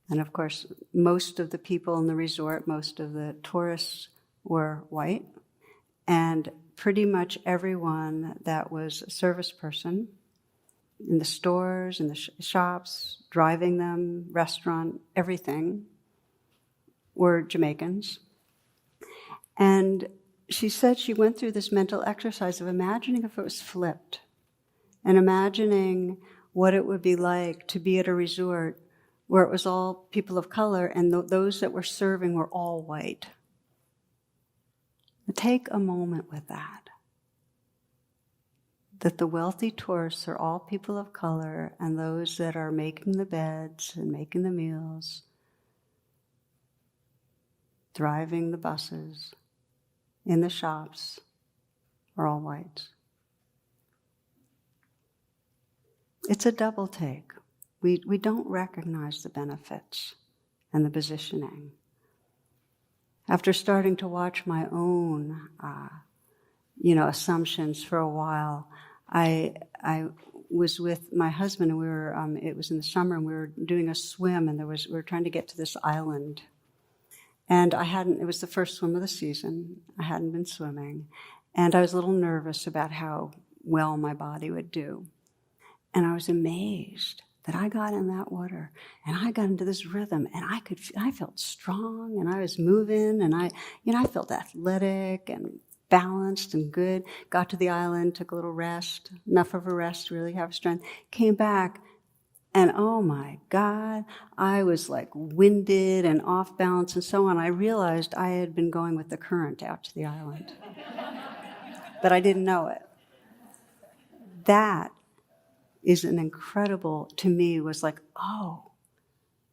And of course, most of the people in the resort, most of the tourists were white. And pretty much everyone that was a service person in the stores, in the shops, driving them, restaurant, everything, were Jamaicans. And she said she went through this mental exercise of imagining if it was flipped, and imagining what it would be like to be at a resort where it was all people of color and those that were serving were all white. Take a moment with that the wealthy tourists are all people of color, and those that are making the beds and making the meals, driving the buses, in the shops, are all whites. It's a double take. We don't recognize the benefits and the positioning. After starting to watch my own, assumptions for a while, I was with my husband, and we were. It was in the summer, and we were doing a swim, and we were trying to get to this island, and it was the first swim of the season. I hadn't been swimming, and I was a little nervous about how well my body would do, and I was amazed that I got in that water, and I got into this rhythm, and I felt strong, and I was moving, and I felt athletic and balanced and good. Got to the island, took a little rest, enough of a rest to really have strength. Came back, and oh my God, I was like winded and off balance and so on. I realized I had been going with the current out to the island, but I didn't know it. That is an incredible, to me, was like, oh,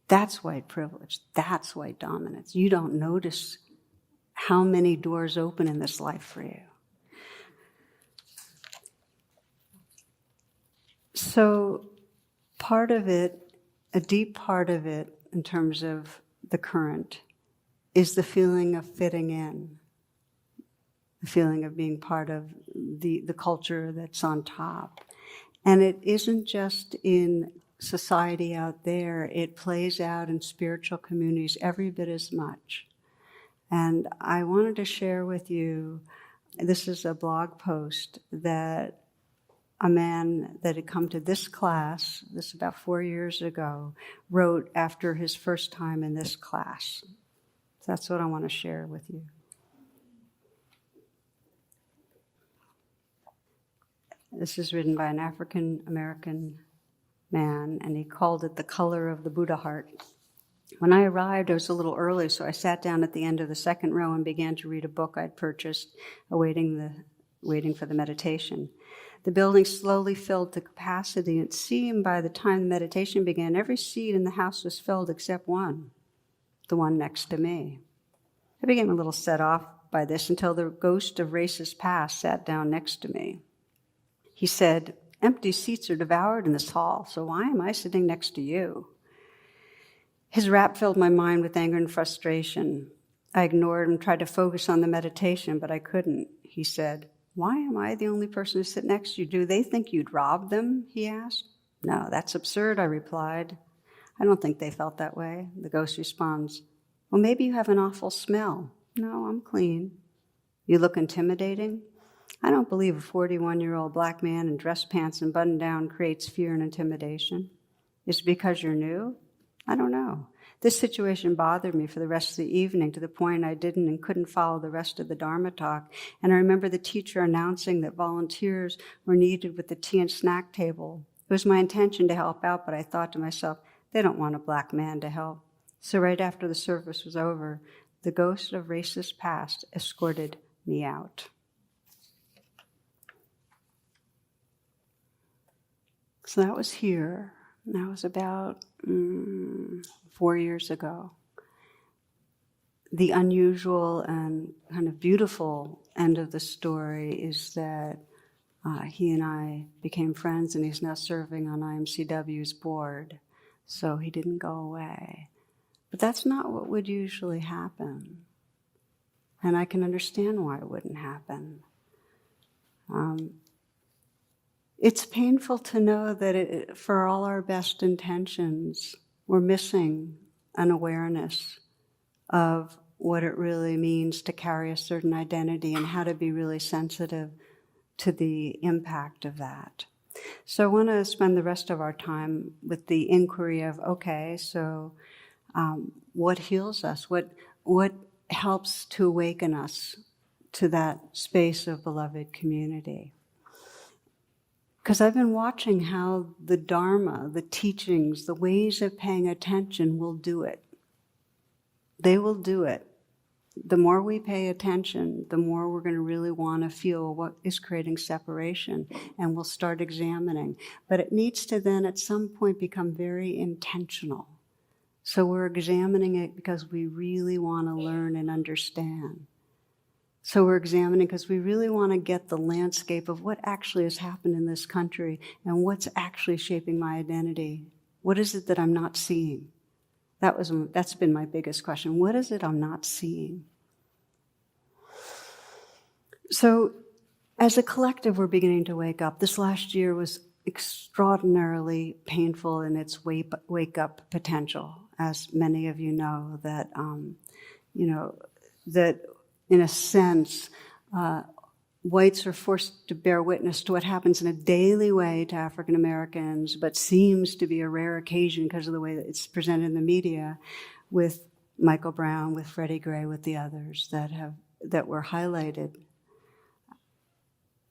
that's white privilege. That's white dominance. You don't notice how many doors open in this life for you. So part of it, a deep part of it, in terms of the current, is the feeling of fitting in, the feeling of being part of the culture that's on top. And it isn't just in society out there, it plays out in spiritual communities every bit as much. And I wanted to share with you, this is a blog post that a man that had come to this class, this about 4 years ago, wrote after his first time in this class. So that's what I want to share with you. This is written by an African American man, and he called it The Color of the Buddha Heart. When I arrived, I was a little early, so I sat down at the end of the second row and began to read a book I'd purchased, waiting for the meditation. The building slowly filled to capacity. It seemed by the time the meditation began, every seat in the house was filled except one, the one next to me. I became a little set off by this until the ghost of racist past sat down next to me. He said, "Empty seats are devoured in this hall, so why am I sitting next to you?" His rap filled my mind with anger and frustration. I ignored him, tried to focus on the meditation, but I couldn't. He said, "Why am I the only person to sit next to you? Do they think you'd rob them?" he asked. "No, that's absurd," I replied. "I don't think they felt that way." The ghost responds, "Well, maybe you have an awful smell." "No, I'm clean." "You look intimidating." I don't believe a 41-year-old black man in dress pants and button down creates fear and intimidation. Is it because you're new? I don't know. This situation bothered me for the rest of the evening to the point I didn't and couldn't follow the rest of the Dharma talk. And I remember the teacher announcing that volunteers were needed with the tea and snack table. It was my intention to help out, but I thought to myself, they don't want a black man to help. So right after the service was over, the ghost of racist past escorted me out. So that was here. That was about 4 years ago. The unusual and kind of beautiful end of the story is that he and I became friends, and he's now serving on IMCW's board. So he didn't go away. But that's not what would usually happen. And I can understand why it wouldn't happen. It's painful to know that for all our best intentions, we're missing an awareness of what it really means to carry a certain identity and how to be really sensitive to the impact of that. So I want to spend the rest of our time with the inquiry of, okay, so what heals us? What helps to awaken us to that space of beloved community? Because I've been watching how the Dharma, the teachings, the ways of paying attention will do it. They will do it. The more we pay attention, the more we're going to really want to feel what is creating separation, and we'll start examining. But it needs to then at some point become very intentional. So we're examining it because we really want to learn and understand. So we're examining because we really want to get the landscape of what actually has happened in this country and what's actually shaping my identity. What is it that I'm not seeing? That's been my biggest question. What is it I'm not seeing? So as a collective, we're beginning to wake up. This last year was extraordinarily painful in its wake-up potential, as many of you know, that in a sense, whites are forced to bear witness to what happens in a daily way to African Americans, but seems to be a rare occasion because of the way that it's presented in the media, with Michael Brown, with Freddie Gray, with the others that were highlighted.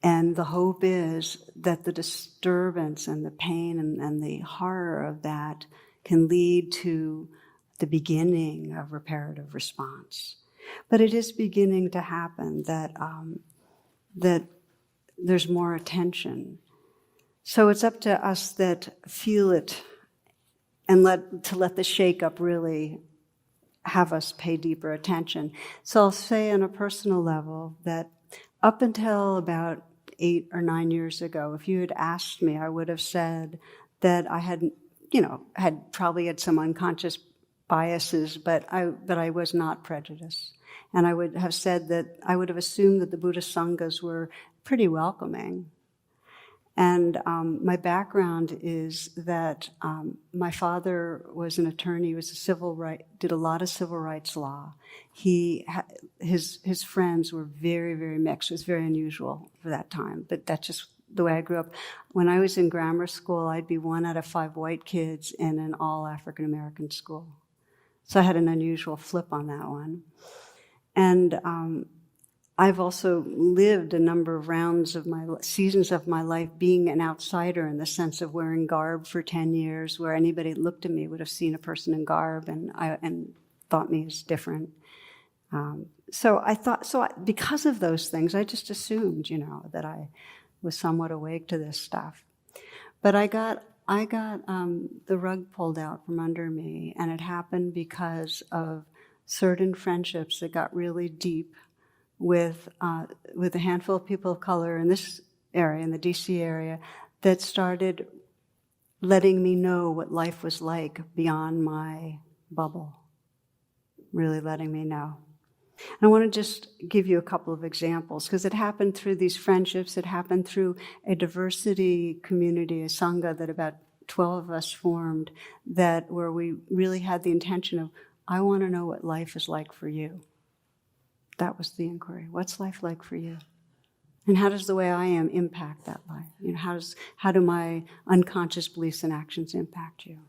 And the hope is that the disturbance and the pain and the horror of that can lead to the beginning of reparative response. But it is beginning to happen that there's more attention. So it's up to us that feel it and let the shake-up really have us pay deeper attention. So I'll say on a personal level that up until about 8 or 9 years ago, if you had asked me, I would have said that I had probably had some unconscious biases, but I was not prejudiced. And I would have said that I would have assumed that the Buddhist Sanghas were pretty welcoming. And my background is that my father was an attorney, he was did a lot of civil rights law. His friends were very, very mixed. It was very unusual for that time, but that's just the way I grew up. When I was in grammar school, I'd be 1 out of 5 white kids in an all African American school. So I had an unusual flip on that one. And I've also lived a number of seasons of my life being an outsider in the sense of wearing garb for 10 years, where anybody that looked at me would have seen a person in garb and thought me as different. Because of those things, I just assumed, that I was somewhat awake to this stuff. But I got the rug pulled out from under me, and it happened because of certain friendships that got really deep with a handful of people of color in this area, in the DC area, that started letting me know what life was like beyond my bubble, really letting me know. And I want to just give you a couple of examples, because it happened through these friendships. It happened through a diversity community, a sangha that about 12 of us formed, where we really had the intention of, I want to know what life is like for you. That was the inquiry. What's life like for you? And how does the way I am impact that life? How do my unconscious beliefs and actions impact you?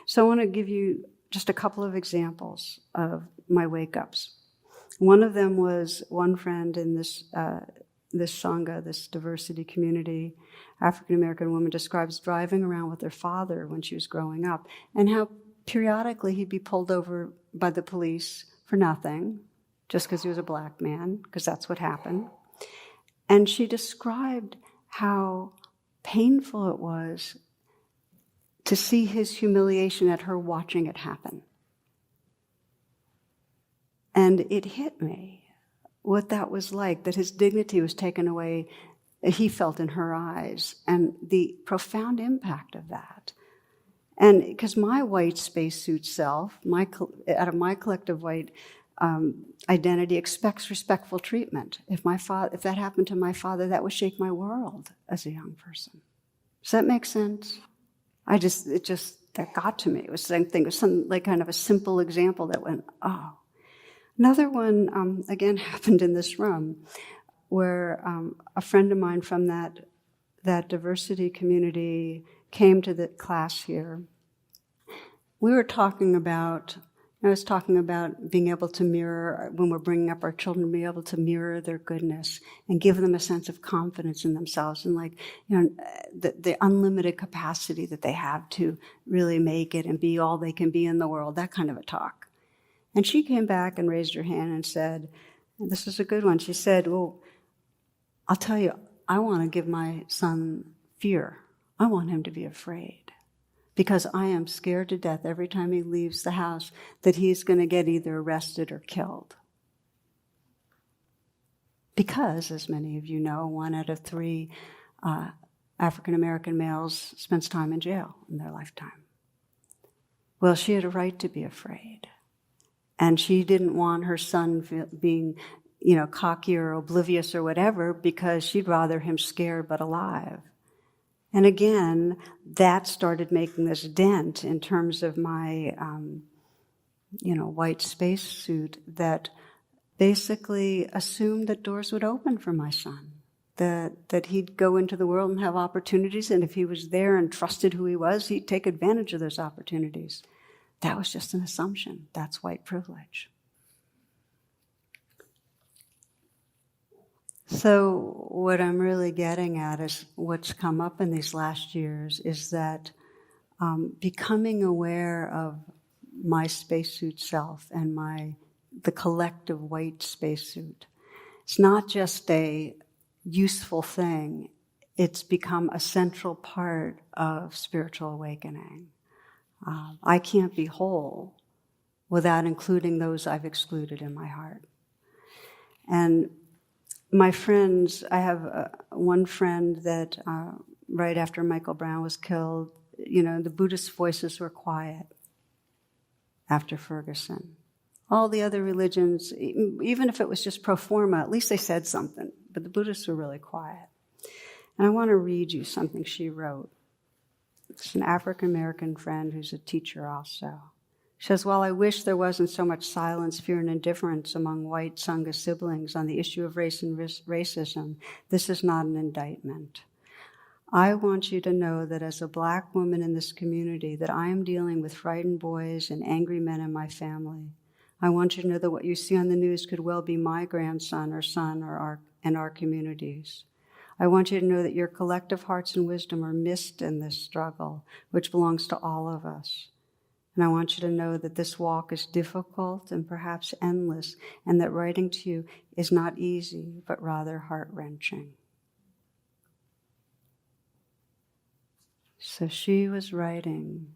So I want to give you just a couple of examples of my wake-ups. One of them was one friend in this sangha, this diversity community, African-American woman, describes driving around with her father when she was growing up, and how periodically he'd be pulled over by the police for nothing, just because he was a black man, because that's what happened. And she described how painful it was to see his humiliation at her watching it happen. And it hit me what that was like, that his dignity was taken away, he felt in her eyes, and the profound impact of that. And because my white spacesuit self, out of my collective white identity, expects respectful treatment. If that happened to my father, that would shake my world as a young person. Does that make sense? That got to me. It was some like kind of a simple example that went, oh. Another one, again, happened in this room, where a friend of mine from that diversity community came to the class here. We were talking about, I was talking about being able to mirror, when we're bringing up our children, be able to mirror their goodness and give them a sense of confidence in themselves, and the unlimited capacity that they have to really make it and be all they can be in the world, that kind of a talk. And she came back and raised her hand and said, and this is a good one, she said, well, I'll tell you, I want to give my son fear. I want him to be afraid, because I am scared to death every time he leaves the house that he's going to get either arrested or killed. Because, as many of you know, 1 out of 3 African-American males spends time in jail in their lifetime. Well, she had a right to be afraid. And she didn't want her son being, cocky or oblivious or whatever, because she'd rather him scared but alive. And again, that started making this dent in terms of my, white spacesuit that basically assumed that doors would open for my son, that he'd go into the world and have opportunities, and if he was there and trusted who he was, he'd take advantage of those opportunities. That was just an assumption. That's white privilege. So what I'm really getting at is what's come up in these last years is that becoming aware of my spacesuit self and the collective white spacesuit. It's not just a useful thing. It's become a central part of spiritual awakening. I can't be whole without including those I've excluded in my heart. And my friends, I have one friend that right after Michael Brown was killed, the Buddhist voices were quiet after Ferguson. All the other religions, even if it was just pro forma, at least they said something, but the Buddhists were really quiet. And I want to read you something she wrote. It's an African-American friend who's a teacher also. She says, while I wish there wasn't so much silence, fear, and indifference among white Sangha siblings on the issue of race and racism, this is not an indictment. I want you to know that as a black woman in this community, that I am dealing with frightened boys and angry men in my family. I want you to know that what you see on the news could well be my grandson or son in our communities. I want you to know that your collective hearts and wisdom are missed in this struggle, which belongs to all of us. And I want you to know that this walk is difficult and perhaps endless, and that writing to you is not easy, but rather heart-wrenching. So she was writing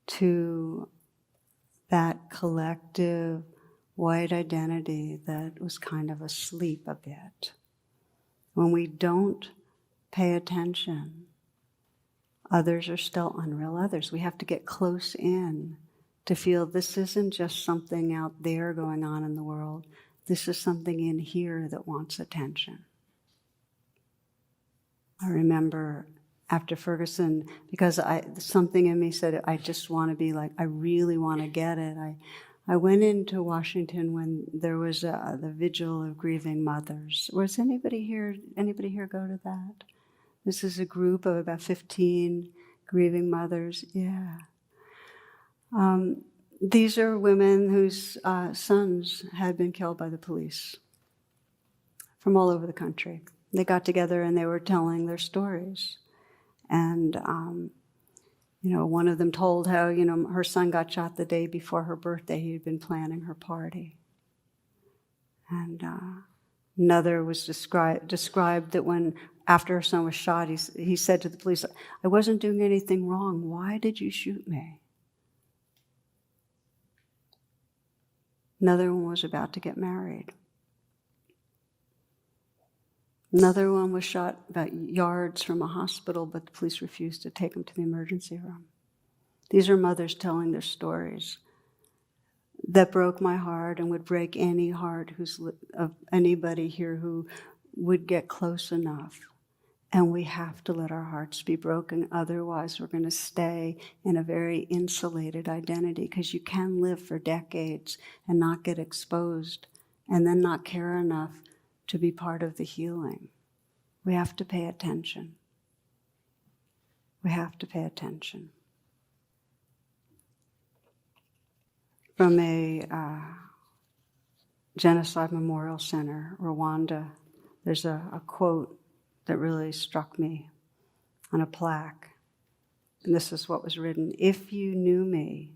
to that collective white identity that was kind of asleep a bit. When we don't pay attention, others are still unreal others. We have to get close in to feel this isn't just something out there going on in the world. This is something in here that wants attention. I remember after Ferguson, because something in me said, I just want to be like, I really want to get it. I went into Washington when there was the vigil of grieving mothers. Was anybody here go to that? This is a group of about 15 grieving mothers. Yeah. These are women whose sons had been killed by the police from all over the country. They got together and they were telling their stories. And, one of them told how, her son got shot the day before her birthday. He had been planning her party. And another was described that when, after her son was shot, he said to the police, I wasn't doing anything wrong. Why did you shoot me? Another one was about to get married. Another one was shot about yards from a hospital, but the police refused to take him to the emergency room. These are mothers telling their stories that broke my heart and would break any heart of anybody here who would get close enough. And we have to let our hearts be broken. Otherwise, we're going to stay in a very insulated identity, because you can live for decades and not get exposed and then not care enough to be part of the healing. We have to pay attention. We have to pay attention. From a Genocide Memorial Center, Rwanda, there's a quote that really struck me on a plaque. And this is what was written: if you knew me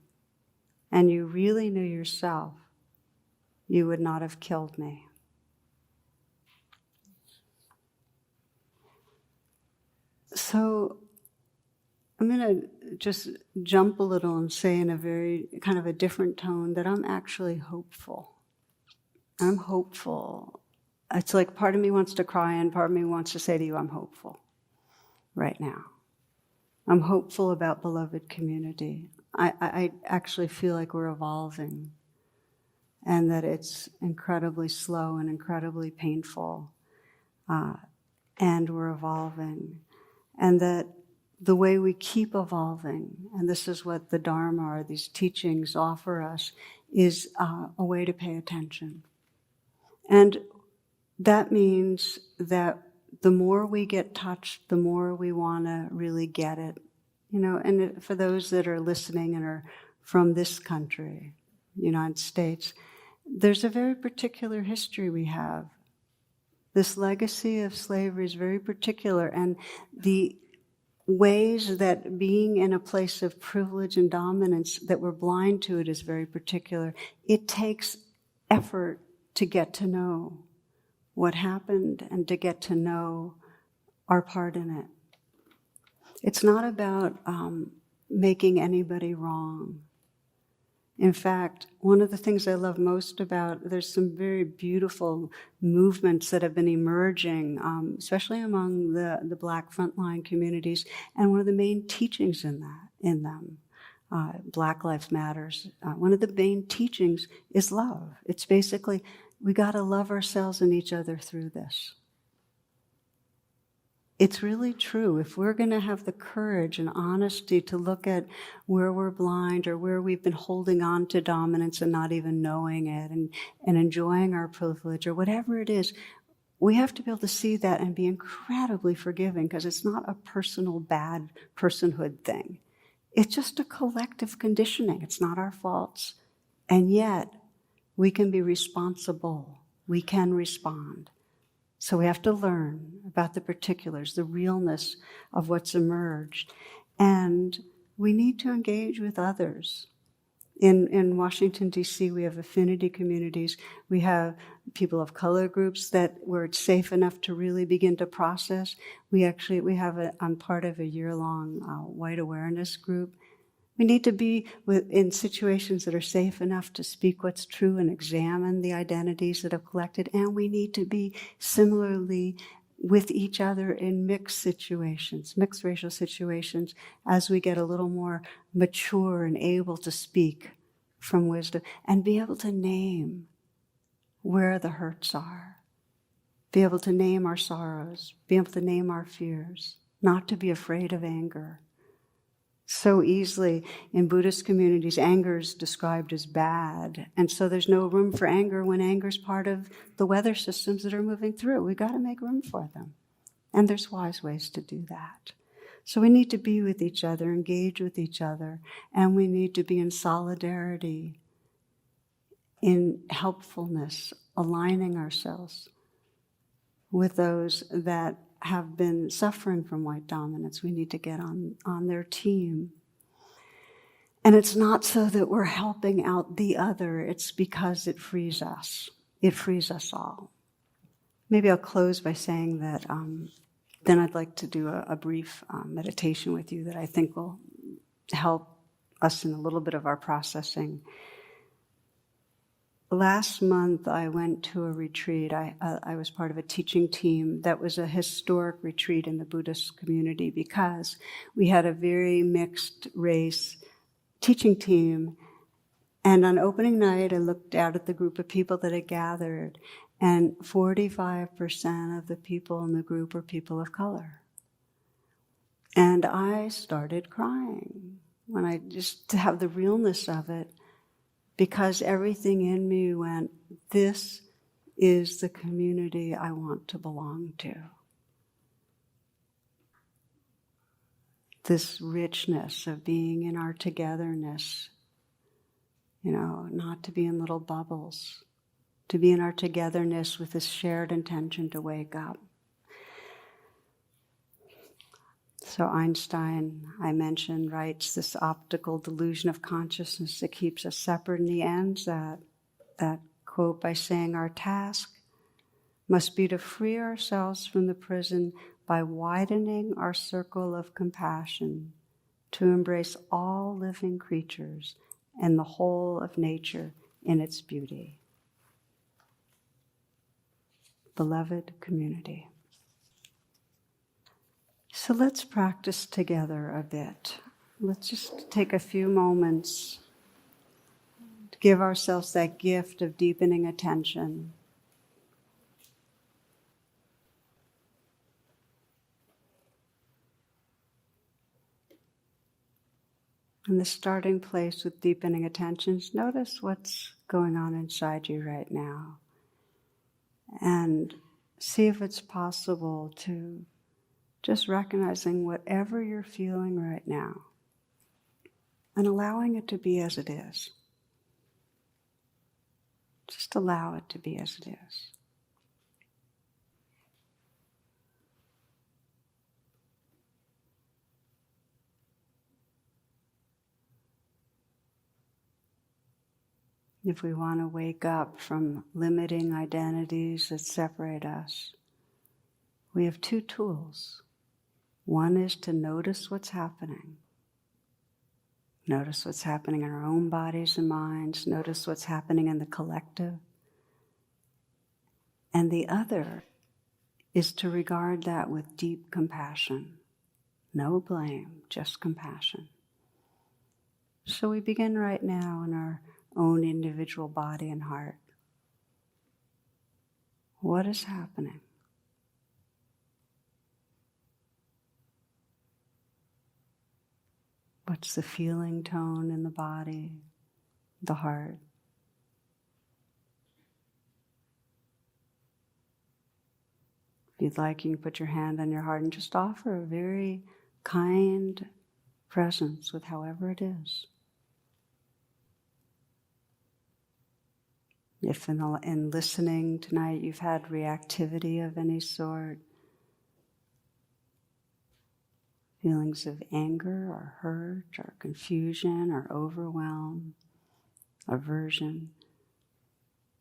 and you really knew yourself, you would not have killed me. So I'm going to just jump a little and say in a very kind of a different tone that I'm actually hopeful. I'm hopeful. It's like part of me wants to cry and part of me wants to say to you, I'm hopeful right now. I'm hopeful about beloved community. I actually feel like we're evolving, and that it's incredibly slow and incredibly painful, and we're evolving. And that the way we keep evolving, and this is what the Dharma or these teachings offer us, is a way to pay attention. And that means that the more we get touched, the more we want to really get it. And for those that are listening and are from this country, United States, there's a very particular history we have. This legacy of slavery is very particular, and the ways that being in a place of privilege and dominance, that we're blind to it, is very particular. It takes effort to get to know what happened and to get to know our part in it. It's not about making anybody wrong. In fact, one of the things I love most about, there's some very beautiful movements that have been emerging, especially among the Black frontline communities, and one of the main teachings in them, Black Lives Matters, one of the main teachings is love. It's basically, we got to love ourselves and each other through this. It's really true. If we're going to have the courage and honesty to look at where we're blind or where we've been holding on to dominance and not even knowing it, and enjoying our privilege or whatever it is, we have to be able to see that and be incredibly forgiving, because it's not a personal bad personhood thing. It's just a collective conditioning. It's not our faults. And yet, we can be responsible. We can respond. So we have to learn about the particulars, the realness of what's emerged. And we need to engage with others. In Washington, D.C., we have affinity communities. We have people of color groups where it's safe enough to really begin to process. I'm part of a year-long white awareness group. We need to be in situations that are safe enough to speak what's true and examine the identities that have collected. And we need to be similarly with each other in mixed situations, mixed racial situations, as we get a little more mature and able to speak from wisdom and be able to name where the hurts are, be able to name our sorrows, be able to name our fears, not to be afraid of anger. So easily in Buddhist communities, anger is described as bad. And so there's no room for anger when anger is part of the weather systems that are moving through. We've got to make room for them. And there's wise ways to do that. So we need to be with each other, engage with each other, and we need to be in solidarity, in helpfulness, aligning ourselves with those that have been suffering from white dominance. We need to get on their team. And it's not so that we're helping out the other, it's because it frees us. It frees us all. Maybe I'll close by saying that then I'd like to do a brief meditation with you that I think will help us in a little bit of our processing. Last month, I went to a retreat. I was part of a teaching team that was a historic retreat in the Buddhist community because we had a very mixed race teaching team. And on opening night, I looked out at the group of people that had gathered, and 45% of the people in the group were people of color. And I started crying when I just to have the realness of it, because everything in me went, this is the community I want to belong to. This richness of being in our togetherness, not to be in little bubbles, to be in our togetherness with this shared intention to wake up. So Einstein, I mentioned, writes this optical delusion of consciousness that keeps us separate, and he ends that quote by saying, our task must be to free ourselves from the prison by widening our circle of compassion to embrace all living creatures and the whole of nature in its beauty. Beloved community. So let's practice together a bit. Let's just take a few moments to give ourselves that gift of deepening attention. And the starting place with deepening attention is notice what's going on inside you right now. And see if it's possible to just recognizing whatever you're feeling right now and allowing it to be as it is. Just allow it to be as it is. If we want to wake up from limiting identities that separate us, we have two tools. One is to notice what's happening. Notice what's happening in our own bodies and minds. Notice what's happening in the collective. And the other is to regard that with deep compassion. No blame, just compassion. So we begin right now in our own individual body and heart. What is happening? What's the feeling tone in the body, the heart? If you'd like, you can put your hand on your heart and just offer a very kind presence with however it is. If in listening tonight you've had reactivity of any sort, feelings of anger or hurt or confusion or overwhelm, aversion,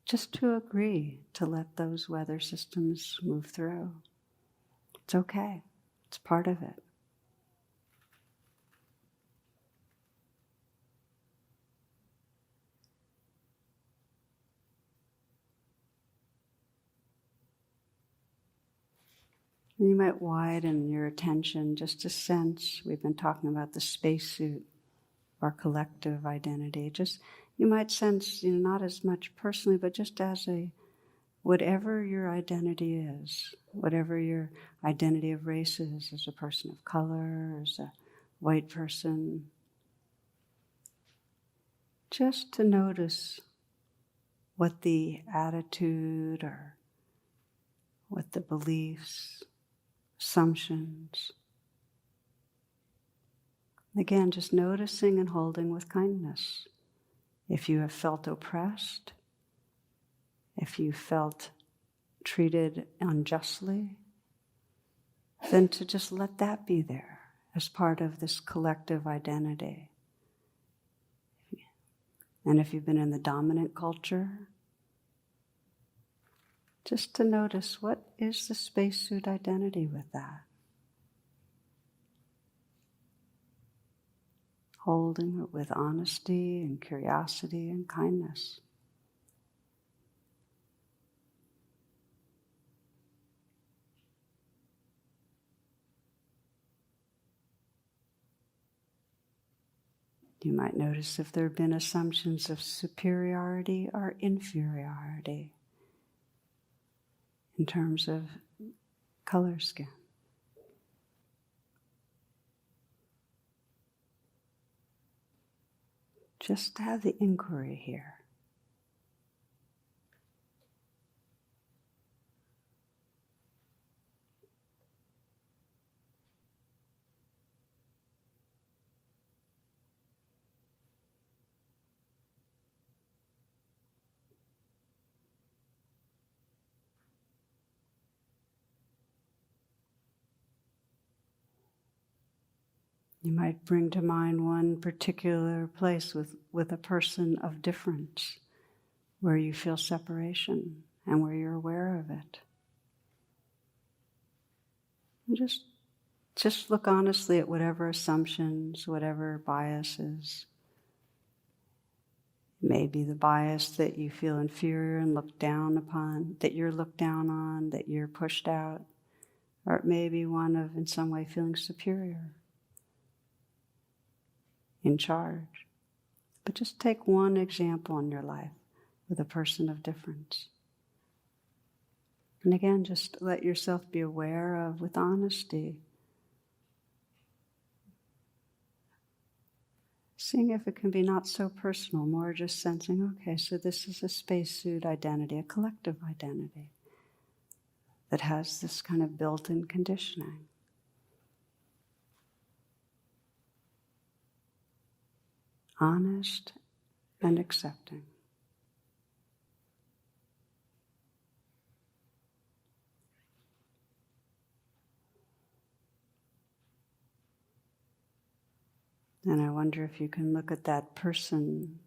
just to agree to let those weather systems move through. It's okay. It's part of it. And you might widen your attention just to sense, we've been talking about the spacesuit, our collective identity. Just, you might sense, not as much personally, but just as whatever your identity is, whatever your identity of race is, as a person of color, as a white person, just to notice what the attitude or what the beliefs, assumptions. Again, just noticing and holding with kindness. If you have felt oppressed, if you felt treated unjustly, then to just let that be there as part of this collective identity. And if you've been in the dominant culture, just to notice what is the spacesuit identity with that. Holding it with honesty and curiosity and kindness. You might notice if there have been assumptions of superiority or inferiority in terms of color skin. Just have the inquiry here. You might bring to mind one particular place with a person of difference, where you feel separation and where you're aware of it. And just look honestly at whatever assumptions, whatever biases. Maybe the bias that you feel inferior and looked down upon, that you're looked down on, that you're pushed out, or it may be one of, in some way, feeling superior, in charge. But just take one example in your life with a person of difference. And again, just let yourself be aware of, with honesty, seeing if it can be not so personal, more just sensing, okay, so this is a spacesuit identity, a collective identity that has this kind of built-in conditioning. Honest and accepting. And I wonder if you can look at that person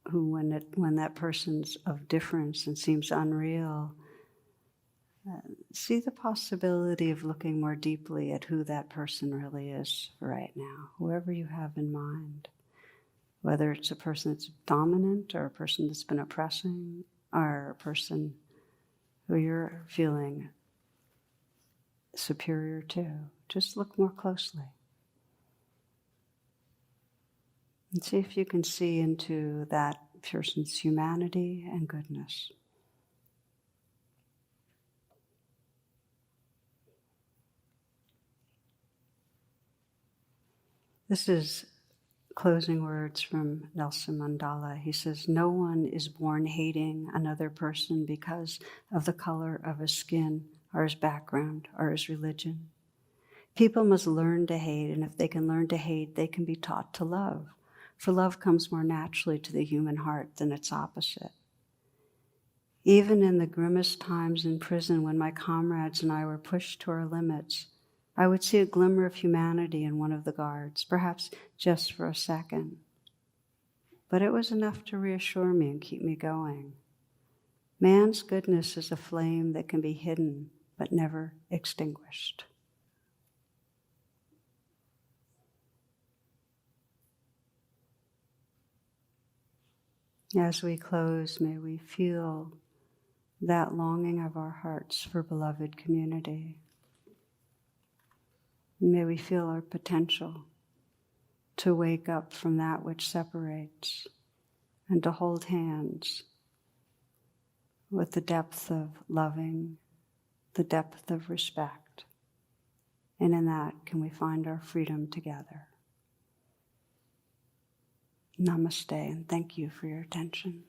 who, when that person's of difference and seems unreal, see the possibility of looking more deeply at who that person really is right now, whoever you have in mind. Whether it's a person that's dominant or a person that's been oppressing or a person who you're feeling superior to. Just look more closely. And see if you can see into that person's humanity and goodness. This is closing words from Nelson Mandela. He says, "No one is born hating another person because of the color of his skin or his background or his religion. People must learn to hate, and if they can learn to hate, they can be taught to love. For love comes more naturally to the human heart than its opposite. Even in the grimmest times in prison, when my comrades and I were pushed to our limits, I would see a glimmer of humanity in one of the guards, perhaps just for a second. But it was enough to reassure me and keep me going. Man's goodness is a flame that can be hidden but never extinguished." As we close, may we feel that longing of our hearts for beloved community. May we feel our potential to wake up from that which separates and to hold hands with the depth of loving, the depth of respect. And in that, can we find our freedom together? Namaste, and thank you for your attention.